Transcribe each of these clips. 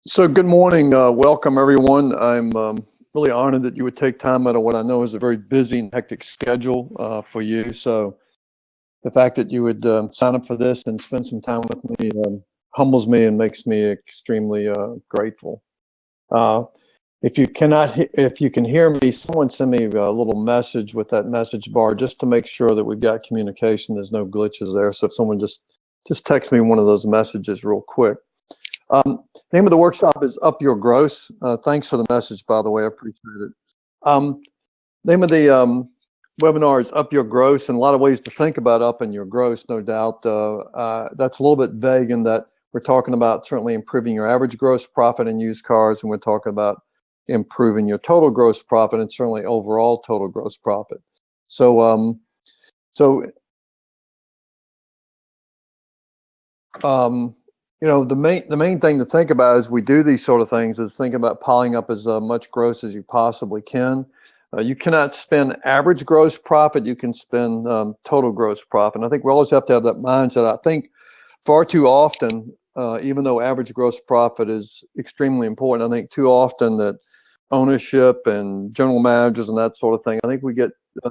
So good morning. Welcome, everyone. I'm really honored that you would take time out of what I know is a very busy and hectic schedule for you. So the fact that you would sign up for this and spend some time with me humbles me and makes me extremely grateful. Uh, if you can hear me, someone send me a little message with that message bar just to make sure that we've got communication. There's no glitches there. So if someone just text me one of those messages real quick. Name of the workshop is Up Your Gross. Thanks for the message, by the way. I appreciate it. Um, Name of the webinar is Up Your Gross, and a lot of ways to think about upping your gross, no doubt. That's a little bit vague in that we're talking about certainly improving your average gross profit in used cars, and we're talking about improving your total gross profit and certainly overall total gross profit. So, so um, the main thing to think about as we do these sort of things is think about piling up as much gross as you possibly can. You cannot spend average gross profit. You can spend total gross profit. And I think we always have to have that mindset. I think far too often, even though average gross profit is extremely important, I think too often that ownership and general managers and that sort of thing, I think we get a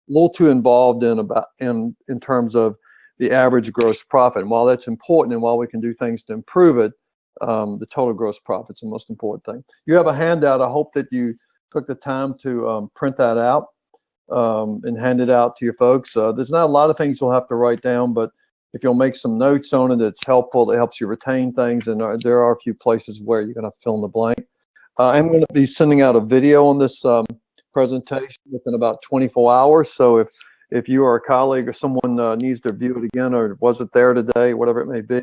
little too involved in terms of the average gross profit. And while that's important and while we can do things to improve it, the total gross profit is the most important thing. You have a handout. I hope that you took the time to print that out and hand it out to your folks. There's not a lot of things you'll have to write down, but if you'll make some notes on it, it's helpful. It helps you retain things, and there are a few places where you're going to fill in the blank. I'm going to be sending out a video on this presentation within about 24 hours. So if you or a colleague or someone needs to view it again or wasn't there today, whatever it may be,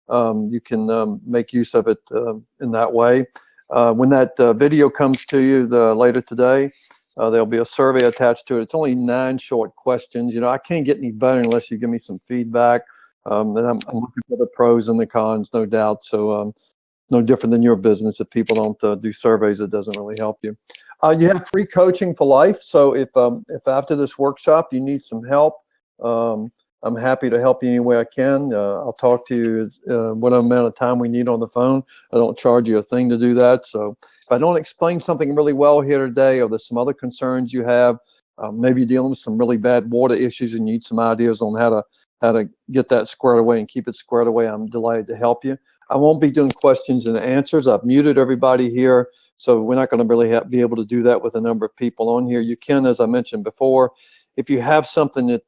you can make use of it in that way. When that video comes to you later today, there'll be a survey attached to it. It's only 9 short questions. I can't get any better unless you give me some feedback. And I'm looking for the pros and the cons, no doubt. So no different than your business. If people don't do surveys, it doesn't really help you. You have free coaching for life. So if after this workshop you need some help, I'm happy to help you any way I can. I'll talk to you whatever amount of time we need on the phone. I don't charge you a thing to do that. So if I don't explain something really well here today, or there's some other concerns you have, maybe you're dealing with some really bad water issues and you need some ideas on how to get that squared away and keep it squared away, I'm delighted to help you. I won't be doing questions and answers. I've muted everybody here, so we're not going to really be able to do that with a number of people on here. You can, as I mentioned before, if you have something that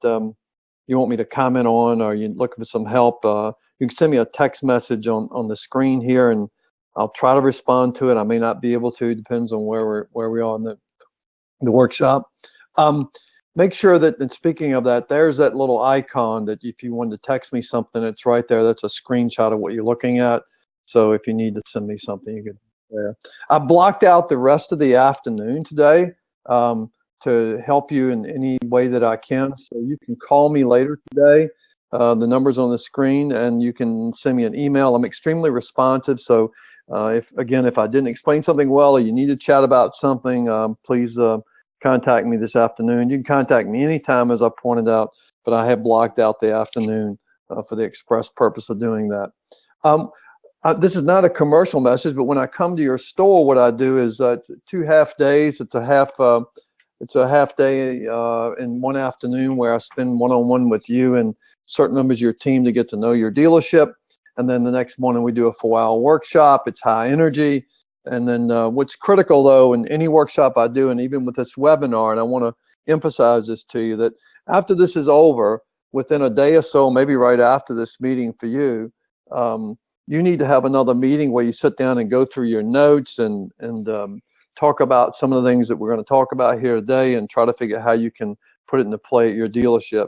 you want me to comment on or you're looking for some help, you can send me a text message on the screen here, and I'll try to respond to it. I may not be able to. Depends on where we are in the workshop. Make sure that, and speaking of that, there's that little icon that if you wanted to text me something, it's right there. That's a screenshot of what you're looking at. So if you need to send me something, you can there. I blocked out the rest of the afternoon today to help you in any way that I can. So you can call me later today. The number's on the screen, and you can send me an email. I'm extremely responsive. So if I didn't explain something well or you need to chat about something, please contact me this afternoon. You can contact me anytime, as I pointed out, but I have blocked out the afternoon for the express purpose of doing that. This is not a commercial message, but when I come to your store, what I do is 2 half days. It's a half day in one afternoon where I spend one-on-one with you and certain members of your team to get to know your dealership. And then the next morning we do a 4-hour workshop. It's high energy. And then what's critical, though, in any workshop I do, and even with this webinar, and I want to emphasize this to you, that after this is over, within a day or so, maybe right after this meeting for you, you need to have another meeting where you sit down and go through your notes and talk about some of the things that we're going to talk about here today and try to figure out how you can put it into play at your dealership.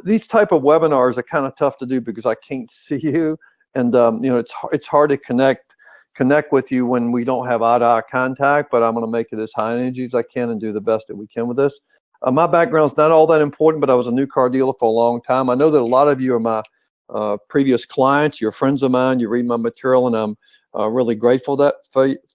These type of webinars are kind of tough to do because I can't see you, and it's hard to connect with you when we don't have eye-to-eye contact, but I'm going to make it as high energy as I can and do the best that we can with this. My background's not all that important, but I was a new car dealer for a long time. I know that a lot of you are my previous clients, you're friends of mine, you read my material, and I'm really grateful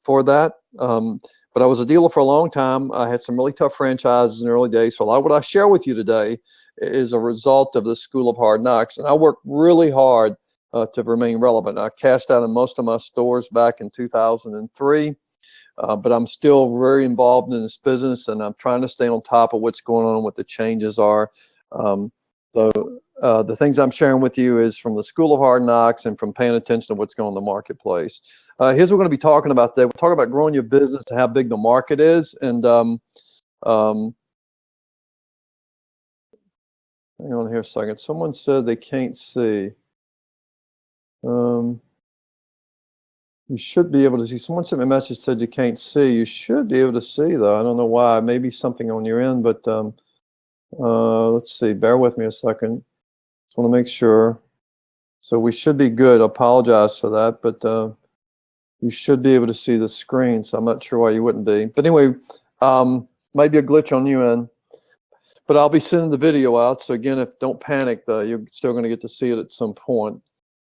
for that. But I was a dealer for a long time. I had some really tough franchises in the early days, so a lot of what I share with you today is a result of the School of Hard Knocks. And I worked really hard to remain relevant. I cashed out in most of my stores back in 2003, but I'm still very involved in this business, and I'm trying to stay on top of what's going on, what the changes are. So the things I'm sharing with you is from the School of Hard Knocks and from paying attention to what's going on in the marketplace. Here's what we're going to be talking about today. We'll talk about growing your business and how big the market is. And hang on here a second. Someone said they can't see. You should be able to see. Someone sent me a message that said you can't see. You should be able to see, though. I don't know why. Maybe something on your end, but let's see. Bear with me a second. Just want to make sure. So we should be good. I apologize for that, but you should be able to see the screen, so I'm not sure why you wouldn't be. But anyway, maybe a glitch on your end. But I'll be sending the video out, so again, don't panic, though. You're still going to get to see it at some point.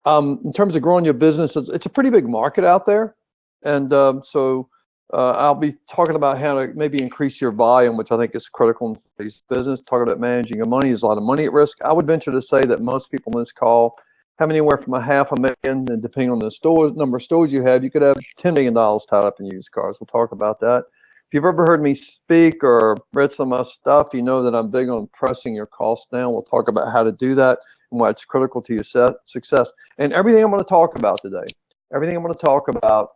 In terms of growing your business, it's a pretty big market out there. And so I'll be talking about how to maybe increase your volume, which I think is critical in today's business. Talking about managing your money. There's a lot of money at risk. I would venture to say that most people in this call have anywhere from $500,000, and depending on the number of stores you have, you could have $10 million tied up in used cars. We'll talk about that. If you've ever heard me speak or read some of my stuff, you know that I'm big on pressing your costs down. We'll talk about how to do that and why it's critical to your success. And everything I'm going to talk about today, everything I'm going to talk about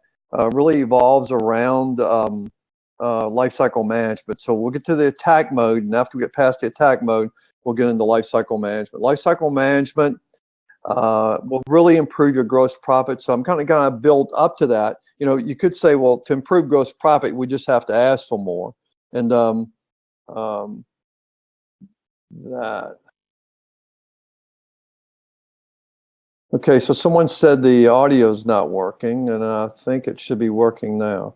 really evolves around life cycle management. So we'll get to the attack mode, and after we get past the attack mode, we'll get into life cycle management. Life cycle management will really improve your gross profit. So I'm kind of going to build up to that. You know, you could say, well, to improve gross profit, we just have to ask for more. And that. Okay, so someone said the audio's not working, and I think it should be working now.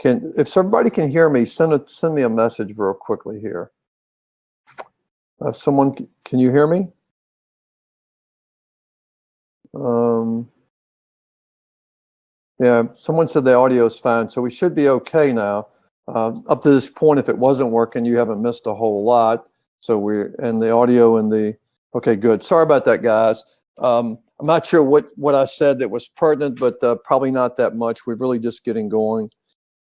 If somebody can hear me, send me a message real quickly here. Can you hear me? Yeah, someone said the audio is fine, so we should be okay now. Up to this point, if it wasn't working, you haven't missed a whole lot. So and the audio and okay, good. Sorry about that, guys. I'm not sure what I said that was pertinent, but probably not that much. We're really just getting going.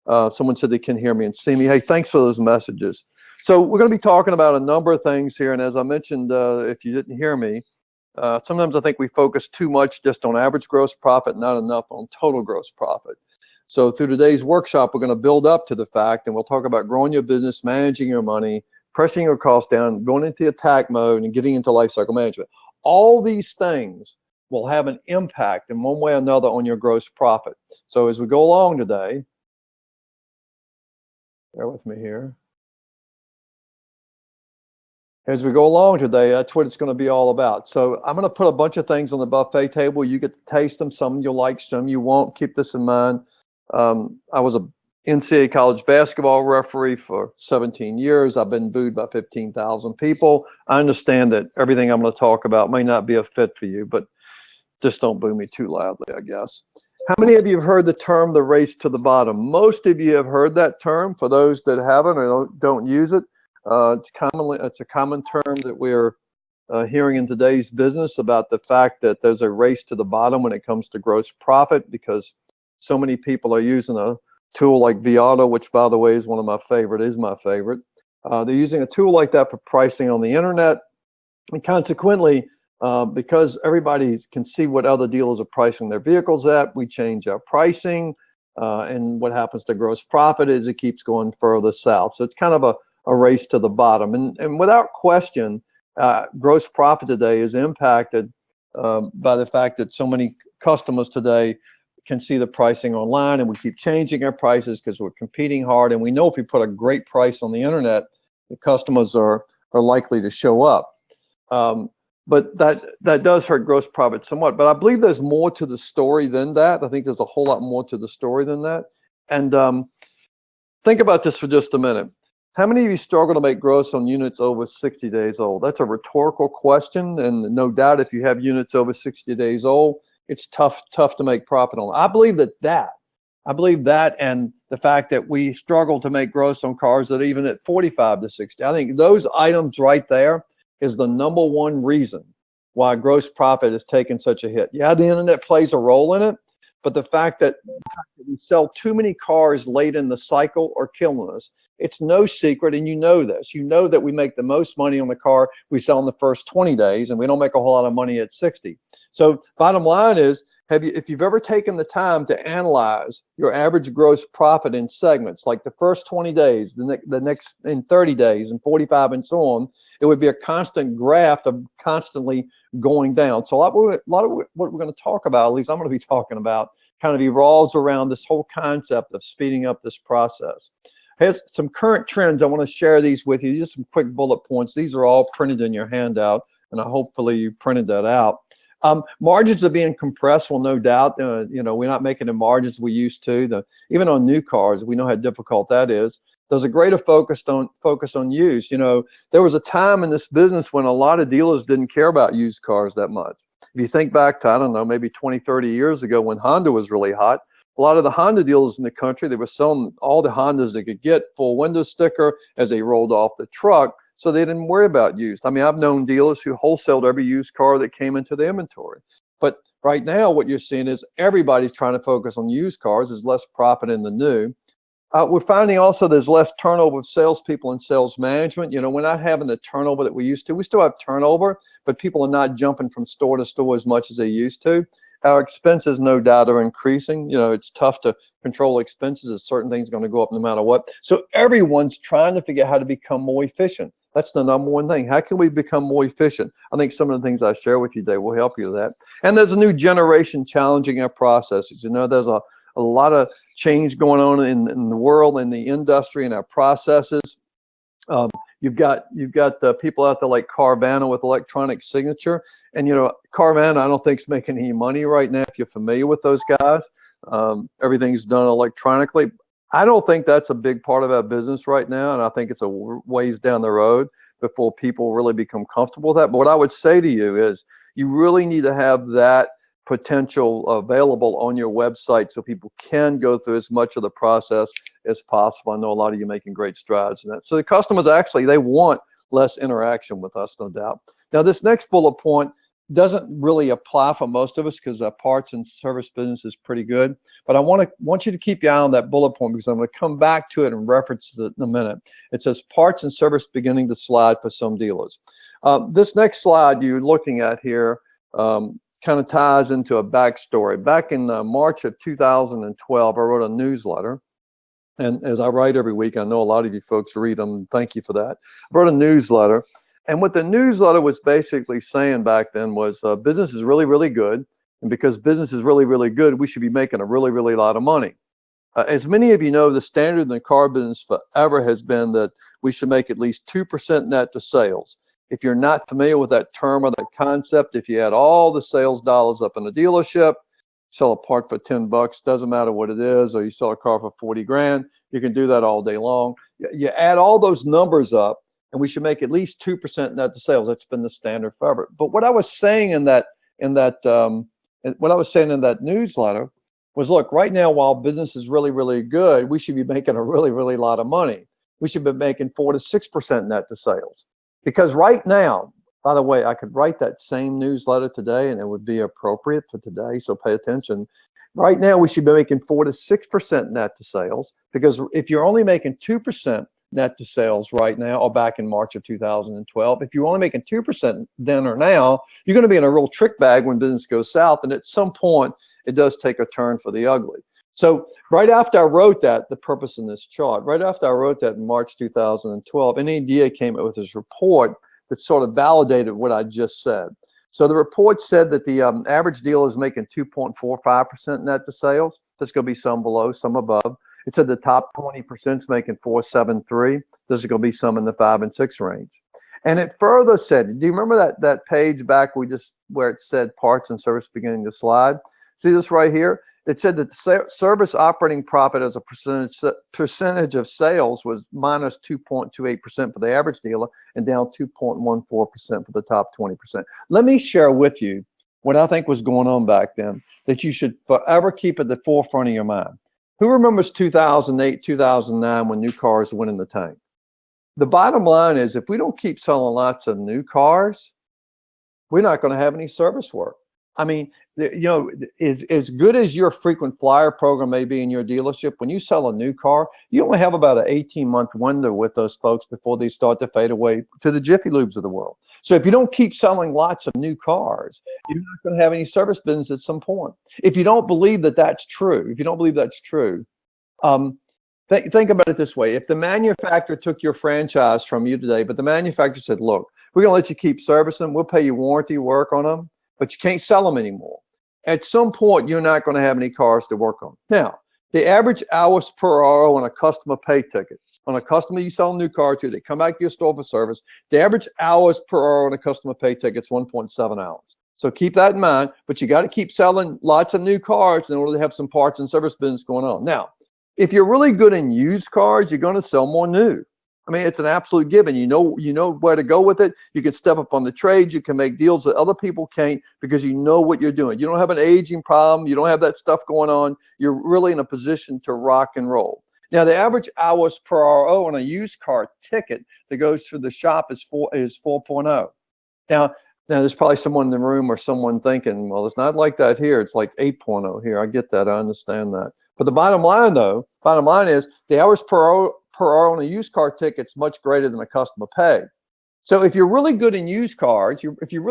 Someone said they can hear me and see me. Hey, thanks for those messages. So we're going to be talking about a number of things here. And as I mentioned, if you didn't hear me, sometimes I think we focus too much just on average gross profit, not enough on total gross profit. So through today's workshop, we're going to build up to the fact, and we'll talk about growing your business, managing your money, pressing your costs down, going into attack mode, and getting into life cycle management. All these things will have an impact in one way or another on your gross profit. So as we go along today, bear with me here. As we go along today, that's what it's going to be all about. So I'm going to put a bunch of things on the buffet table. You get to taste them. Some you'll like, some you won't. Keep this in mind. I was a NCAA college basketball referee for 17 years. I've been booed by 15,000 people. I understand that everything I'm going to talk about may not be a fit for you, but just don't boo me too loudly, I guess. How many of you have heard the term the race to the bottom? Most of you have heard that term. For those that haven't or don't use it, it's a common term that we're hearing in today's business about the fact that there's a race to the bottom when it comes to gross profit, because so many people are using a tool like Viato, which, by the way, is my favorite. They're using a tool like that for pricing on the internet, and consequently, because everybody can see what other dealers are pricing their vehicles at, we change our pricing, and what happens to gross profit is it keeps going further south. So it's kind of a race to the bottom. And without question, gross profit today is impacted by the fact that so many customers today can see the pricing online, and we keep changing our prices because we're competing hard. And we know if we put a great price on the internet, the customers are likely to show up. But that does hurt gross profit somewhat. But I believe there's more to the story than that. I think there's a whole lot more to the story than that. And think about this for just a minute. How many of you struggle to make gross on units over 60 days old? That's a rhetorical question, and no doubt if you have units over 60 days old, it's tough to make profit on. I believe that and the fact that we struggle to make gross on cars that even at 45 to 60. I think those items right there is the number one reason why gross profit has taken such a hit. Yeah, the internet plays a role in it, but the fact that we sell too many cars late in the cycle are killing us. It's no secret, and you know this. You know that we make the most money on the car we sell in the first 20 days, and we don't make a whole lot of money at 60. So bottom line is, if you've ever taken the time to analyze your average gross profit in segments, like the first 20 days, the next in 30 days, and 45, and so on, it would be a constant graph of constantly going down. So a lot of what we're going to talk about, at least I'm going to be talking about, kind of evolves around this whole concept of speeding up this process. Here's some current trends. I want to share these with you. Just some quick bullet points. These are all printed in your handout, and hopefully you printed that out. Margins are being compressed, well, no doubt. You know, we're not making the margins we used to. Even on new cars, we know how difficult that is. There's a greater focus on used. You know, there was a time in this business when a lot of dealers didn't care about used cars that much. If you think back to, I don't know, maybe 20, 30 years ago when Honda was really hot, a lot of the Honda dealers in the country, they were selling all the Hondas they could get, full window sticker as they rolled off the truck, so they didn't worry about used. I mean, I've known dealers who wholesaled every used car that came into the inventory. But right now, what you're seeing is everybody's trying to focus on used cars. There's less profit in the new. We're finding also there's less turnover of salespeople and sales management. You know, we're not having the turnover that we used to. We still have turnover, but people are not jumping from store to store as much as they used to. Our expenses, no doubt, are increasing. You know, it's tough to control expenses as certain things are going to go up no matter what. So everyone's trying to figure out how to become more efficient. That's the number one thing. How can we become more efficient? I think some of the things I share with you today will help you with that. And there's a new generation challenging our processes. You know, there's a lot of change going on in the world, in the industry, and our processes. You've got the people out there like Carvana with electronic signature. And, you know, Carvana, I don't think is making any money right now if you're familiar with those guys. Everything's done electronically. I don't think that's a big part of our business right now, and I think it's a ways down the road before people really become comfortable with that. But what I would say to you is you really need to have that potential available on your website so people can go through as much of the process as possible. I know a lot of you making great strides in that. So the customers actually, they want less interaction with us, no doubt. Now, this next bullet point doesn't really apply for most of us because our parts and service business is pretty good. But I want you to keep your eye on that bullet point because I'm going to come back to it and reference it in a minute. It says parts and service beginning to slide for some dealers. This next slide you're looking at here kind of ties into a backstory. Back in March of 2012, I wrote a newsletter. And as I write every week, I know a lot of you folks read them. Thank you for that. I wrote a newsletter. And what the newsletter was basically saying back then was business is really, really good. And because business is really, really good, we should be making a really, really lot of money. As many of you know, the standard in the car business forever has been that we should make at least 2% net to sales. If you're not familiar with that term or that concept, if you add all the sales dollars up in a dealership, sell a part for $10, doesn't matter what it is, or you sell a car for 40 grand, you can do that all day long. You add all those numbers up, and we should make at least 2% net to sales. That's been the standard forever. But what I was saying in that newsletter was, look, right now, while business is really, really good, we should be making a really, really lot of money. We should be making 4 to 6% net to sales. Because right now, by the way, I could write that same newsletter today and it would be appropriate for today, so pay attention. Right now, we should be making 4 to 6% net to sales, because if you're only making 2% net to sales right now, or back in March of 2012, if you're only making 2% then or now, you're going to be in a real trick bag when business goes south, and at some point, it does take a turn for the ugly. So right after I wrote that, the purpose in this chart, right after I wrote that in March 2012, NADA came up with this report that sort of validated what I just said. So the report said that the average dealer is making 2.45% net to sales. There's going to be some below, some above. It said the top 20% is making 4.73. There's going to be some in the 5 and 6 range. And it further said, do you remember that page back where it said parts and service beginning to slide? See this right here? It said that the service operating profit as a percentage of sales was minus 2.28% for the average dealer and down 2.14% for the top 20%. Let me share with you what I think was going on back then that you should forever keep at the forefront of your mind. Who remembers 2008, 2009 when new cars went in the tank? The bottom line is if we don't keep selling lots of new cars, we're not going to have any service work. I mean, as good as your frequent flyer program may be in your dealership, when you sell a new car, you only have about an 18-month window with those folks before they start to fade away to the Jiffy Lubes of the world. So if you don't keep selling lots of new cars, you're not going to have any service business at some point. If you don't believe that that's true, think about it this way. If the manufacturer took your franchise from you today, but the manufacturer said, look, we're going to let you keep servicing them, we'll pay you warranty work on them, but you can't sell them anymore. At some point, you're not going to have any cars to work on. Now, the average hours per hour on a customer pay ticket, on a customer you sell a new car to, they come back to your store for service, the average hours per hour on a customer pay ticket is 1.7 hours. So keep that in mind, but you got to keep selling lots of new cars in order to have some parts and service business going on. Now, if you're really good in used cars, you're going to sell more new. I mean, it's an absolute given. You know where to go with it. You can step up on the trades. You can make deals that other people can't because you know what you're doing. You don't have an aging problem. You don't have that stuff going on. You're really in a position to rock and roll. Now, the average hours per hour on a used car ticket that goes through the shop is 4.0. Now, there's probably someone in the room or someone thinking, well, it's not like that here. It's like 8.0 here. I get that. I understand that. But the bottom line is the hours per hour on a used car ticket is much greater than a customer pay. So if you're really good in used cars, you're going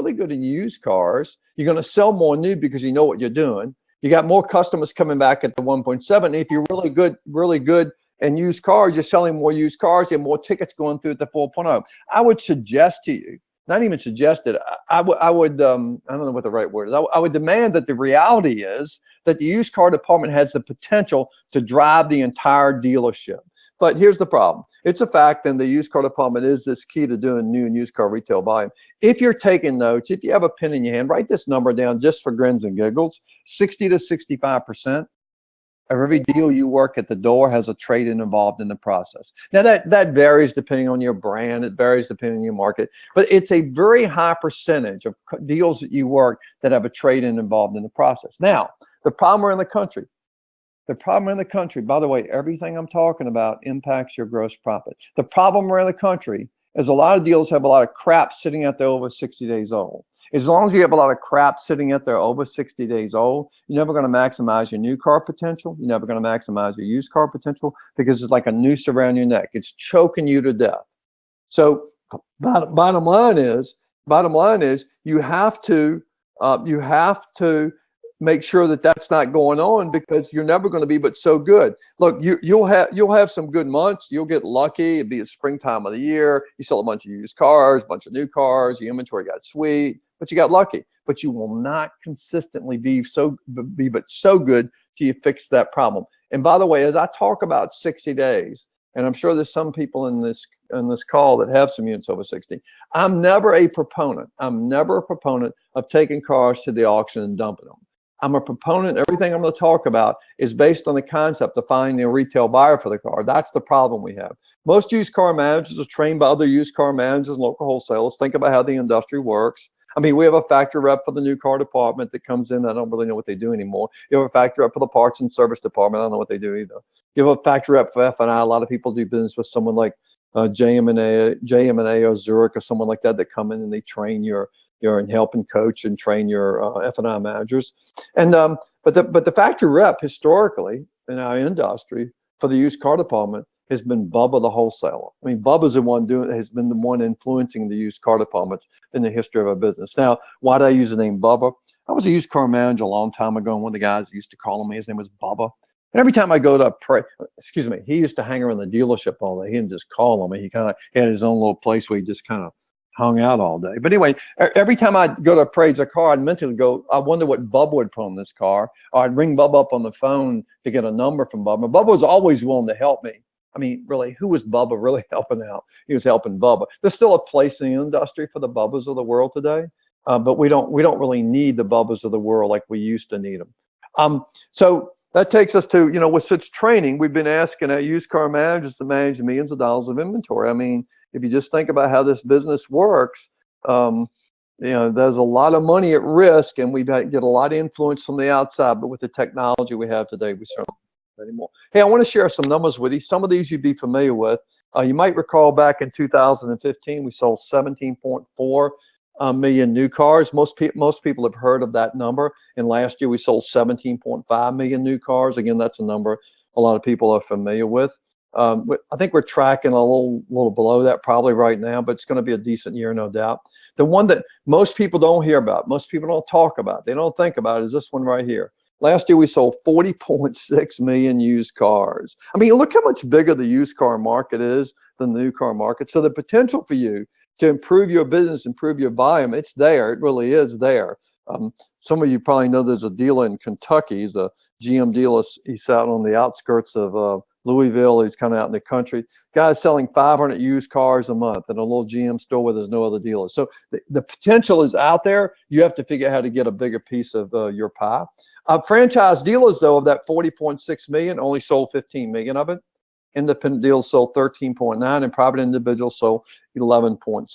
to sell more new because you know what you're doing. You got more customers coming back at the 1.7. If you're really good in used cars, you're selling more used cars. You have more tickets going through at the 4.0. I would suggest to you, not even suggest it, I would, I don't know what the right word is. I would demand that the reality is that the used car department has the potential to drive the entire dealership. But here's the problem. It's a fact, and the used car department is this key to doing new and used car retail volume. If you're taking notes, if you have a pen in your hand, write this number down just for grins and giggles. 60 to 65% of every deal you work at the door has a trade-in involved in the process. Now, that varies depending on your brand. It varies depending on your market. But it's a very high percentage of deals that you work that have a trade-in involved in the process. Now, the problem we're in the country, by the way, everything I'm talking about impacts your gross profit. The problem we're in the country is a lot of deals have a lot of crap sitting out there over 60 days old. As long as you have a lot of crap sitting out there over 60 days old, you're never going to maximize your new car potential. You're never going to maximize your used car potential because it's like a noose around your neck. It's choking you to death. So bottom line is you have to make sure that that's not going on because you're never going to be but so good. Look, you'll have some good months. You'll get lucky. It'll be the springtime of the year. You sell a bunch of used cars, a bunch of new cars. Your inventory got sweet, but you got lucky. But you will not consistently be but so good till you fix that problem. And by the way, as I talk about 60 days, and I'm sure there's some people in this call that have some units over 60. I'm never a proponent of taking cars to the auction and dumping them. I'm a proponent. Everything I'm going to talk about is based on the concept of finding a retail buyer for the car. That's the problem we have. Most used car managers are trained by other used car managers and local wholesalers. Think about how the industry works. I mean, we have a factory rep for the new car department that comes in. I don't really know what they do anymore. You have a factory rep for the parts and service department. I don't know what they do either. You have a factory rep for F&I. A lot of people do business with someone like JM&A or Zurich or someone like that come in and they train your and help and coach and train your F&I managers. And but the factory rep historically in our industry for the used car department has been Bubba the wholesaler. I mean, Bubba's has been the one influencing the used car departments in the history of our business. Now, why do I use the name Bubba? I was a used car manager a long time ago, and one of the guys used to call me, his name was Bubba. And every time I go to he used to hang around the dealership all day. He didn't just call on me. He kind of had his own little place where he just kind of hung out all day. But anyway, every time I go to appraise a car, I'd mentally go, I wonder what Bubba would put on this car. Or I'd ring Bubba up on the phone to get a number from Bubba. Bubba was always willing to help me. I mean, really, who was Bubba really helping out? He was helping Bubba. There's still a place in the industry for the Bubbas of the world today, but we don't really need the Bubbas of the world like we used to need them. So that takes us to, with such training, we've been asking our used car managers to manage millions of dollars of inventory. I mean, if you just think about how this business works, there's a lot of money at risk, and we get a lot of influence from the outside. But with the technology we have today, we certainly don't anymore. Hey, I want to share some numbers with you. Some of these you'd be familiar with. You might recall back in 2015, we sold 17.4 million new cars. Most people have heard of that number. And last year we sold 17.5 million new cars. Again, that's a number a lot of people are familiar with. I think we're tracking a little below that probably right now, but it's going to be a decent year, no doubt. The one that most people don't hear about, most people don't talk about, they don't think about is this one right here. Last year we sold 40.6 million used cars. I mean, look how much bigger the used car market is than the new car market. So the potential for you to improve your business, improve your volume, it's there. It really is there. Some of you probably know there's a dealer in Kentucky. He's a GM dealer. He's out on the outskirts of Louisville. He's kind of out in the country. Guy's selling 500 used cars a month in a little GM store where there's no other dealer. So the potential is out there. You have to figure out how to get a bigger piece of your pie. Franchise dealers, though, of that 40.6 million, only sold 15 million of it. Independent dealers sold 13.9, and private individuals sold 11.7.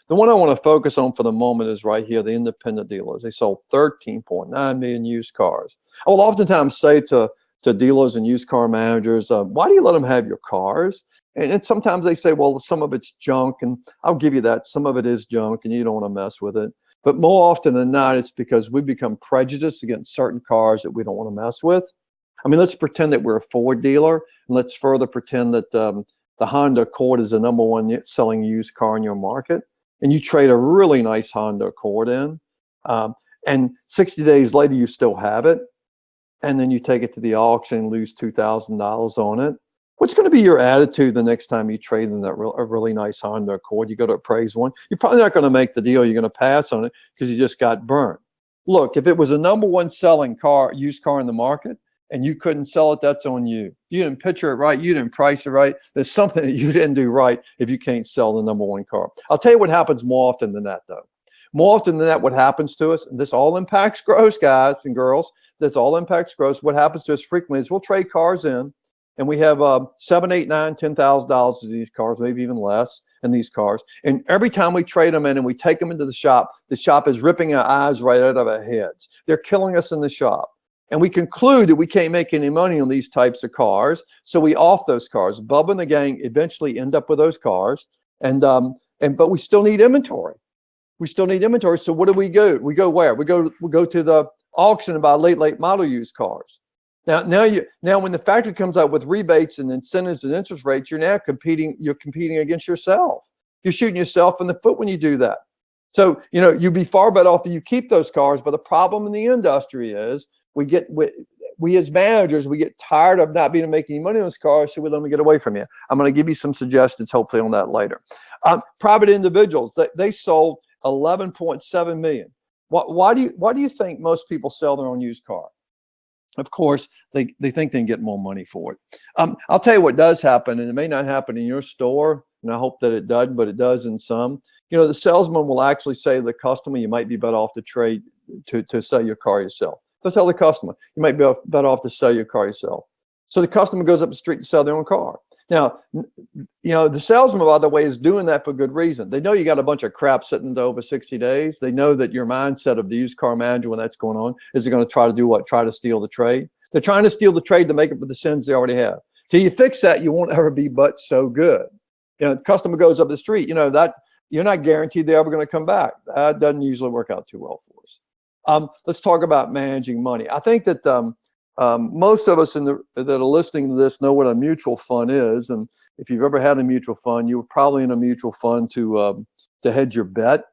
The one I want to focus on for the moment is right here, the independent dealers. They sold 13.9 million used cars. I will oftentimes say to dealers and used car managers, why do you let them have your cars? And sometimes they say, well, some of it's junk, and I'll give you that. Some of it is junk, and you don't want to mess with it. But more often than not, it's because we become prejudiced against certain cars that we don't want to mess with. I mean, let's pretend that we're a Ford dealer, and let's further pretend that the Honda Accord is the #1 selling used car in your market, and you trade a really nice Honda Accord in, and 60 days later you still have it, and then you take it to the auction and lose $2,000 on it. What's going to be your attitude the next time you trade in a really nice Honda Accord? You go to appraise one. You're probably not going to make the deal. You're going to pass on it because you just got burned. Look, if it was a #1 selling used car in the market, and you couldn't sell it, that's on you. You didn't picture it right. You didn't price it right. There's something that you didn't do right if you can't sell the #1 car. I'll tell you what happens more often than that, though. More often than that, what happens to us, and this all impacts gross, guys and girls, this all impacts gross. What happens to us frequently is we'll trade cars in, and we have $7,000, $8,000, $9,000, $10,000 of these cars, maybe even less in these cars. And every time we trade them in and we take them into the shop is ripping our eyes right out of our heads. They're killing us in the shop. And we conclude that we can't make any money on these types of cars, so we off those cars. Bubba and the gang eventually end up with those cars, but we still need inventory. We still need inventory. So what do? We go where? We go to the auction and buy late model used cars. Now when the factory comes out with rebates and incentives and interest rates, you're competing against yourself. You're shooting yourself in the foot when you do that. So you'd be far better off if you keep those cars. But the problem in the industry is we as managers, we get tired of not being able to make any money on those cars, so we let them get away from you. I'm going to give you some suggestions, hopefully, on that later. Private individuals, they sold 11.7 million. Why do you think most people sell their own used car? Of course, they think they can get more money for it. I'll tell you what does happen, and it may not happen in your store, and I hope that it does, but it does in some. The salesman will actually say to the customer, you might be better off to trade to sell your car yourself. So tell the customer, you might be better off to sell your car yourself. So the customer goes up the street to sell their own car. Now, the salesman, by the way, is doing that for good reason. They know you got a bunch of crap sitting there over 60 days. They know that your mindset of the used car manager when that's going on is they're going to try to do what? Try to steal the trade. They're trying to steal the trade to make up for the sins they already have. Till you fix that, you won't ever be but so good. The customer goes up the street, that you're not guaranteed they're ever going to come back. That doesn't usually work out too well for us. Let's talk about managing money. I think that most of us that are listening to this know what a mutual fund is, and if you've ever had a mutual fund, you were probably in a mutual fund to hedge your bet.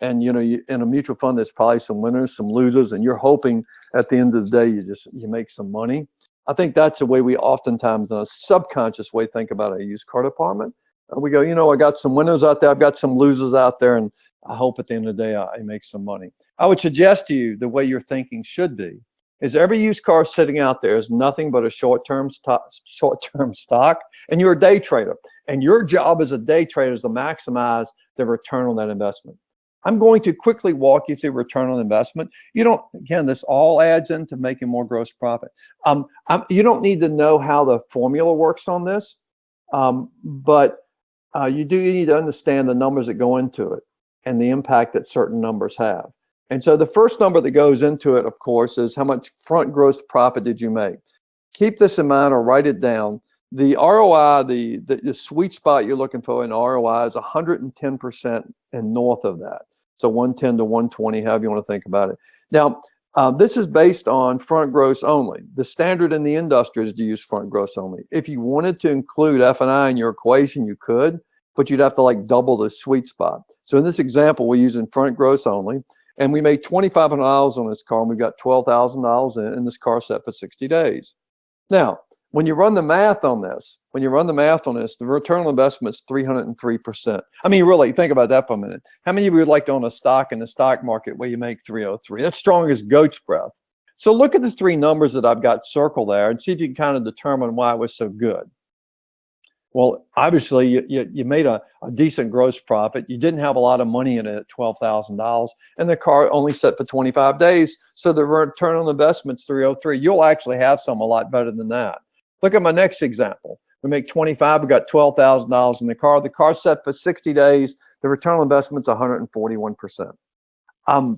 And in a mutual fund, there's probably some winners, some losers, and you're hoping at the end of the day you make some money. I think that's the way we oftentimes, in a subconscious way, think about a used car department. We go, I got some winners out there, I've got some losers out there, and I hope at the end of the day I make some money. I would suggest to you the way your thinking should be is every used car sitting out there is nothing but a short-term stock, and you're a day trader. And your job as a day trader is to maximize the return on that investment. I'm going to quickly walk you through return on investment. Again, this all adds into making more gross profit. You don't need to know how the formula works on this, but you do need to understand the numbers that go into it and the impact that certain numbers have. And so the first number that goes into it, of course, is how much front gross profit did you make? Keep this in mind or write it down. The ROI, the sweet spot you're looking for in ROI is 110% and north of that. So 110 to 120, however you want to think about it. Now, this is based on front gross only. The standard in the industry is to use front gross only. If you wanted to include F&I in your equation, you could, but you'd have to like double the sweet spot. So in this example, we're using front gross only, and we made $2,500 on this car, and we got $12,000 in, and this car set for 60 days. Now, when you run the math on this, the return on investment is 303%. I mean, really, think about that for a minute. How many of you would like to own a stock in the stock market where you make 303? That's strong as goat's breath. So look at the three numbers that I've got circled there and see if you can kind of determine why it was so good. Well, obviously, you made a decent gross profit. You didn't have a lot of money in it at $12,000, and the car only set for 25 days, so the return on investment is 303. You'll actually have some a lot better than that. Look at my next example. We make 25, we got $12,000 in the car. The car set for 60 days. The return on investment is 141%.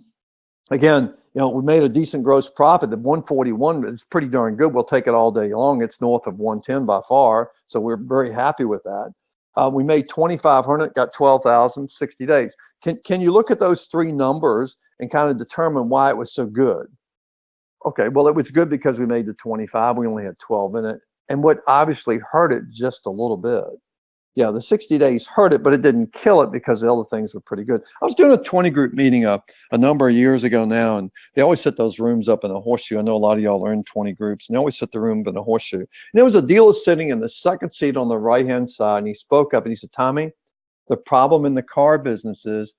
Again, we made a decent gross profit. The 141 is pretty darn good. We'll take it all day long. It's north of 110 by far, so we're very happy with that. We made 2,500, got 12,000, 60 days. Can you look at those three numbers and kind of determine why it was so good? Okay, well, it was good because we made the 25. We only had 12 in it. And what obviously hurt it just a little bit. Yeah, the 60 days hurt it, but it didn't kill it because the other things were pretty good. I was doing a 20 group meeting a number of years ago now, and they always set those rooms up in a horseshoe. I know a lot of y'all are in 20 groups, and they always set the room in a horseshoe. And there was a dealer sitting in the second seat on the right-hand side, and he spoke up and he said, Tommy, the problem in the car business is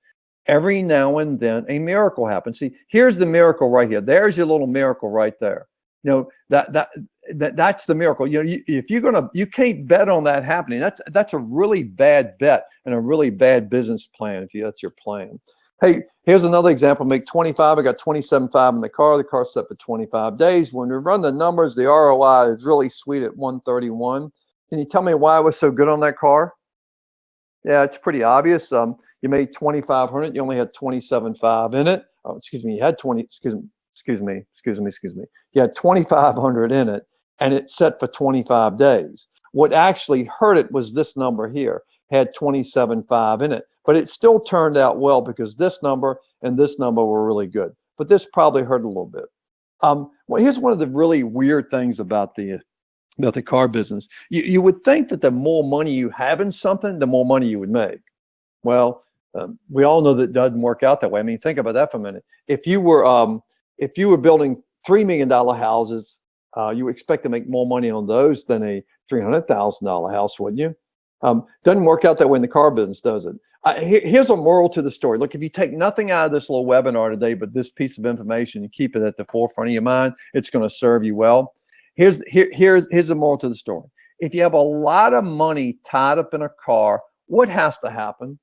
every now and then a miracle happens. See, here's the miracle right here. There's your little miracle right there. That's the miracle. If you can't bet on that happening. That's a really bad bet and a really bad business plan if that's your plan. Hey, here's another example. Make 25. I got 27.5 in the car. The car's set for 25 days. When we run the numbers, the ROI is really sweet at 131. Can you tell me why it was so good on that car? Yeah, it's pretty obvious. You made 2,500. You only had 27.5 in it. Oh, excuse me. You had 20. Excuse me. You had 2,500 in it, and it set for 25 days. What actually hurt it was this number here, had 27.5 in it, but it still turned out well because this number and this number were really good. But this probably hurt a little bit. Well, here's one of the really weird things about the car business. You would think that the more money you have in something, the more money you would make. Well, we all know that it doesn't work out that way. I mean, think about that for a minute. If you were building $3 million houses, you would expect to make more money on those than a $300,000 house, wouldn't you? Doesn't work out that way in the car business, does it? Here's a moral to the story. Look, if you take nothing out of this little webinar today but this piece of information and keep it at the forefront of your mind, it's going to serve you well. Here's the moral to the story. If you have a lot of money tied up in a car, what has to happen?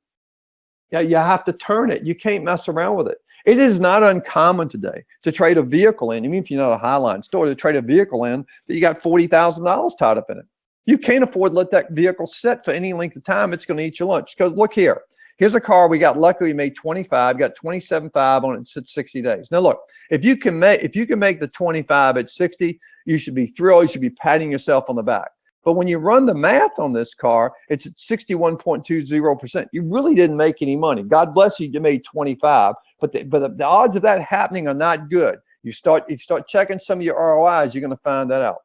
Yeah, you have to turn it. You can't mess around with it. It is not uncommon today to trade a vehicle in, even if you're not a Highline store, to trade a vehicle in that you got $40,000 tied up in it. You can't afford to let that vehicle sit for any length of time. It's going to eat your lunch. Because look here. Here's a car we got. Luckily, we made 25. Got 27.5 on it. Sits 60 days. Now look, if you can make the 25 at 60, you should be thrilled. You should be patting yourself on the back. But when you run the math on this car, it's at 61.20%. You really didn't make any money. God bless you, you made 25. But the odds of that happening are not good. You start checking some of your ROIs, you're going to find that out.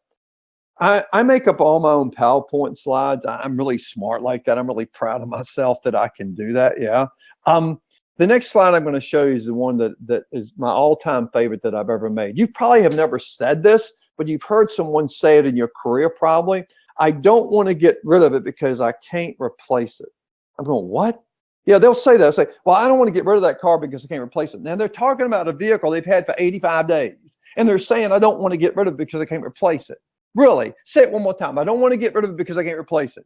I make up all my own PowerPoint slides. I'm really smart like that. I'm really proud of myself that I can do that. Yeah. The next slide I'm going to show you is the one that is my all-time favorite that I've ever made. You probably have never said this, but you've heard someone say it in your career probably. I don't want to get rid of it because I can't replace it. I'm going, what? Yeah, they'll say that. They'll say, well, I don't want to get rid of that car because I can't replace it. Now, they're talking about a vehicle they've had for 85 days. And they're saying, I don't want to get rid of it because I can't replace it. Really? Say it one more time. I don't want to get rid of it because I can't replace it.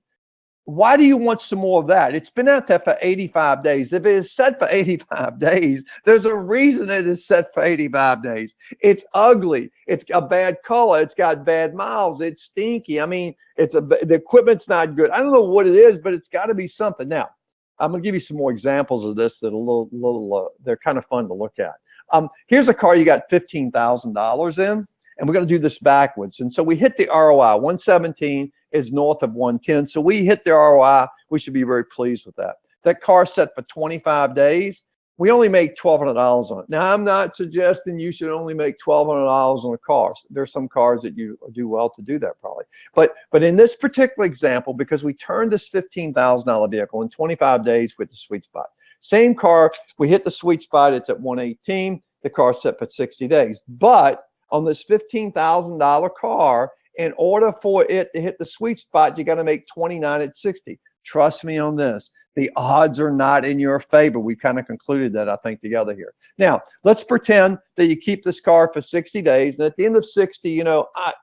Why do you want some more of that? It's been out there for 85 days. If it is set for 85 days, there's a reason it is set for 85 days. It's ugly. It's a bad color. It's got bad miles. It's stinky. I mean, the equipment's not good. I don't know what it is, but it's got to be something. Now, I'm going to give you some more examples of this that are they're kind of fun to look at. Here's a car you got $15,000 in, and we're going to do this backwards. And so we hit the ROI. 117 is north of 110. So we hit the ROI. We should be very pleased with that. That car set for 25 days. We only make $1,200 on it. Now, I'm not suggesting you should only make $1,200 on a car. There's some cars that you do well to do that probably. But in this particular example, because we turned this $15,000 vehicle in 25 days with the sweet spot. Same car, we hit the sweet spot, it's at 118, the car's set for 60 days. But on this $15,000 car, in order for it to hit the sweet spot, you got to make 29 at 60. Trust me on this. The odds are not in your favor. We kind of concluded that, I think, together here. Now, let's pretend that you keep this car for 60 days. And at the end of 60,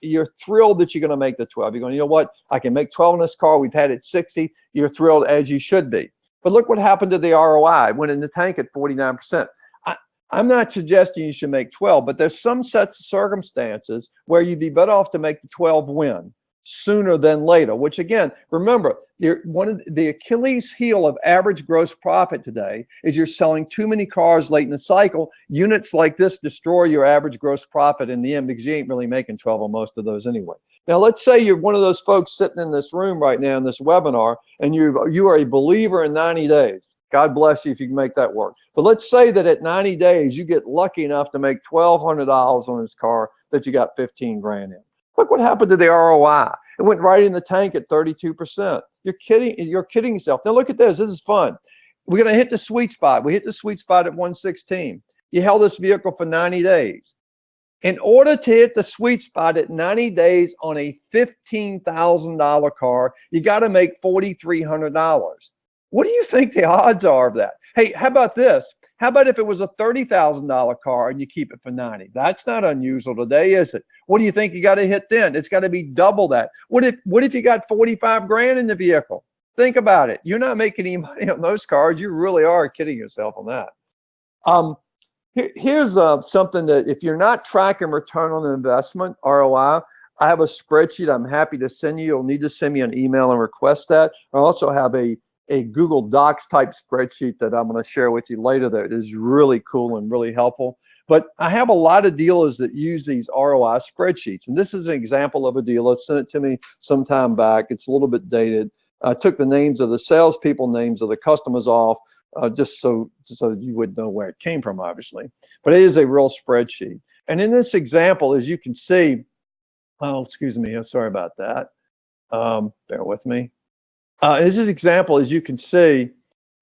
you're thrilled that you're going to make the 12. You're going, you know what? I can make 12 on this car. We've had it 60. You're thrilled, as you should be. But look what happened to the ROI. It went in the tank at 49%. I'm not suggesting you should make 12, but there's some sets of circumstances where you'd be better off to make the 12 win sooner than later, which again, remember, one of the Achilles heel of average gross profit today is you're selling too many cars late in the cycle. Units like this destroy your average gross profit in the end because you ain't really making 12 on most of those anyway. Now, let's say you're one of those folks sitting in this room right now in this webinar, and you are a believer in 90 days. God bless you if you can make that work. But let's say that at 90 days, you get lucky enough to make $1,200 on this car that you got 15 grand in. Look what happened to the ROI. It went right in the tank at 32%. You're kidding yourself. Now look at this. This is fun. We're going to hit the sweet spot. We hit the sweet spot at 116. You held this vehicle for 90 days. In order to hit the sweet spot at 90 days on a $15,000 car, you got to make $4,300. What do you think the odds are of that? Hey, how about this? How about if it was a $30,000 car and you keep it for 90? That's not unusual today, is it? What do you think you got to hit then? It's got to be double that. What if you got 45 grand in the vehicle? Think about it. You're not making any money on those cars. You really are kidding yourself on that. Here's something that if you're not tracking return on investment, ROI, I have a spreadsheet I'm happy to send you. You'll need to send me an email and request that. I also have a Google Docs type spreadsheet that I'm going to share with you later that is really cool and really helpful. But I have a lot of dealers that use these ROI spreadsheets. And this is an example of a dealer. Sent it to me some time back. It's a little bit dated. I took the names of the salespeople, names of the customers off, just so you would know where it came from, obviously. But it is a real spreadsheet. And in this example, as you can see, oh, excuse me, I'm sorry about that. Bear with me. In this example, as you can see,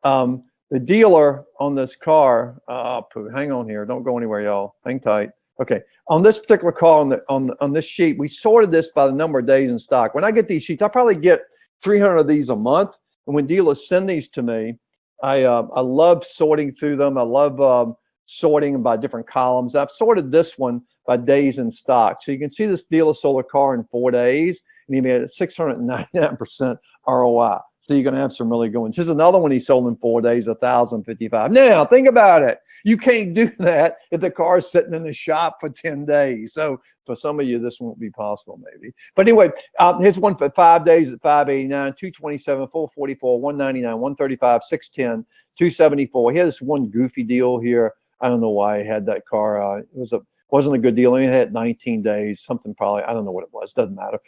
the dealer on this car, hang on here, don't go anywhere, y'all. Hang tight. Okay, on this particular car on this sheet, we sorted this by the number of days in stock. When I get these sheets, I probably get 300 of these a month. And when dealers send these to me, I love sorting through them. I love sorting them by different columns. I've sorted this one by days in stock. So you can see this dealer sold a car in 4 days, and he made a 699% ROI. So you're going to have some really good ones. Here's another one he sold in 4 days, 1,055. Now, think about it. You can't do that if the car's sitting in the shop for 10 days. So for some of you, this won't be possible maybe. But anyway, here's one for 5 days at 589, 227, 444, 199, 135, 610, 274. He had this one goofy deal here. I don't know why he had that car. It wasn't a good deal. He had 19 days, something probably, I don't know what it was, doesn't matter.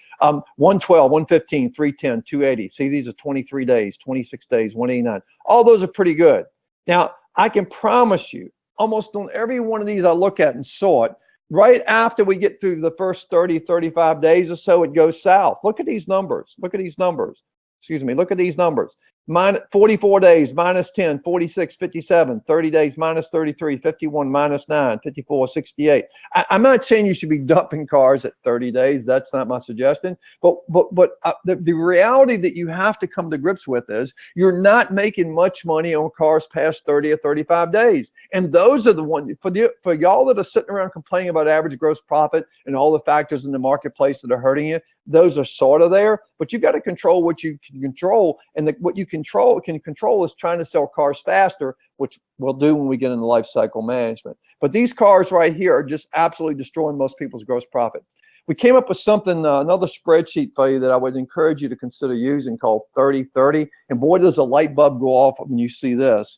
112, 115, 310, 280. See, these are 23 days, 26 days, 189. All those are pretty good. Now, I can promise you, almost on every one of these I look at and sort, right after we get through the first 30, 35 days or so, it goes south. Look at these numbers. Look at these numbers. Excuse me, look at these numbers. 44 days, minus 10, 46, 57, 30 days, minus 33, 51, minus 9, 54, 68. I'm not saying you should be dumping cars at 30 days. That's not my suggestion. But the reality that you have to come to grips with is you're not making much money on cars past 30 or 35 days. And those are the ones, for y'all that are sitting around complaining about average gross profit and all the factors in the marketplace that are hurting you, those are sort of there, but you've got to control what you can control. And what you can control is trying to sell cars faster, which we'll do when we get into life cycle management. But these cars right here are just absolutely destroying most people's gross profit. We came up with something, another spreadsheet for you that I would encourage you to consider using called 30/30. And boy, does a light bulb go off when you see this.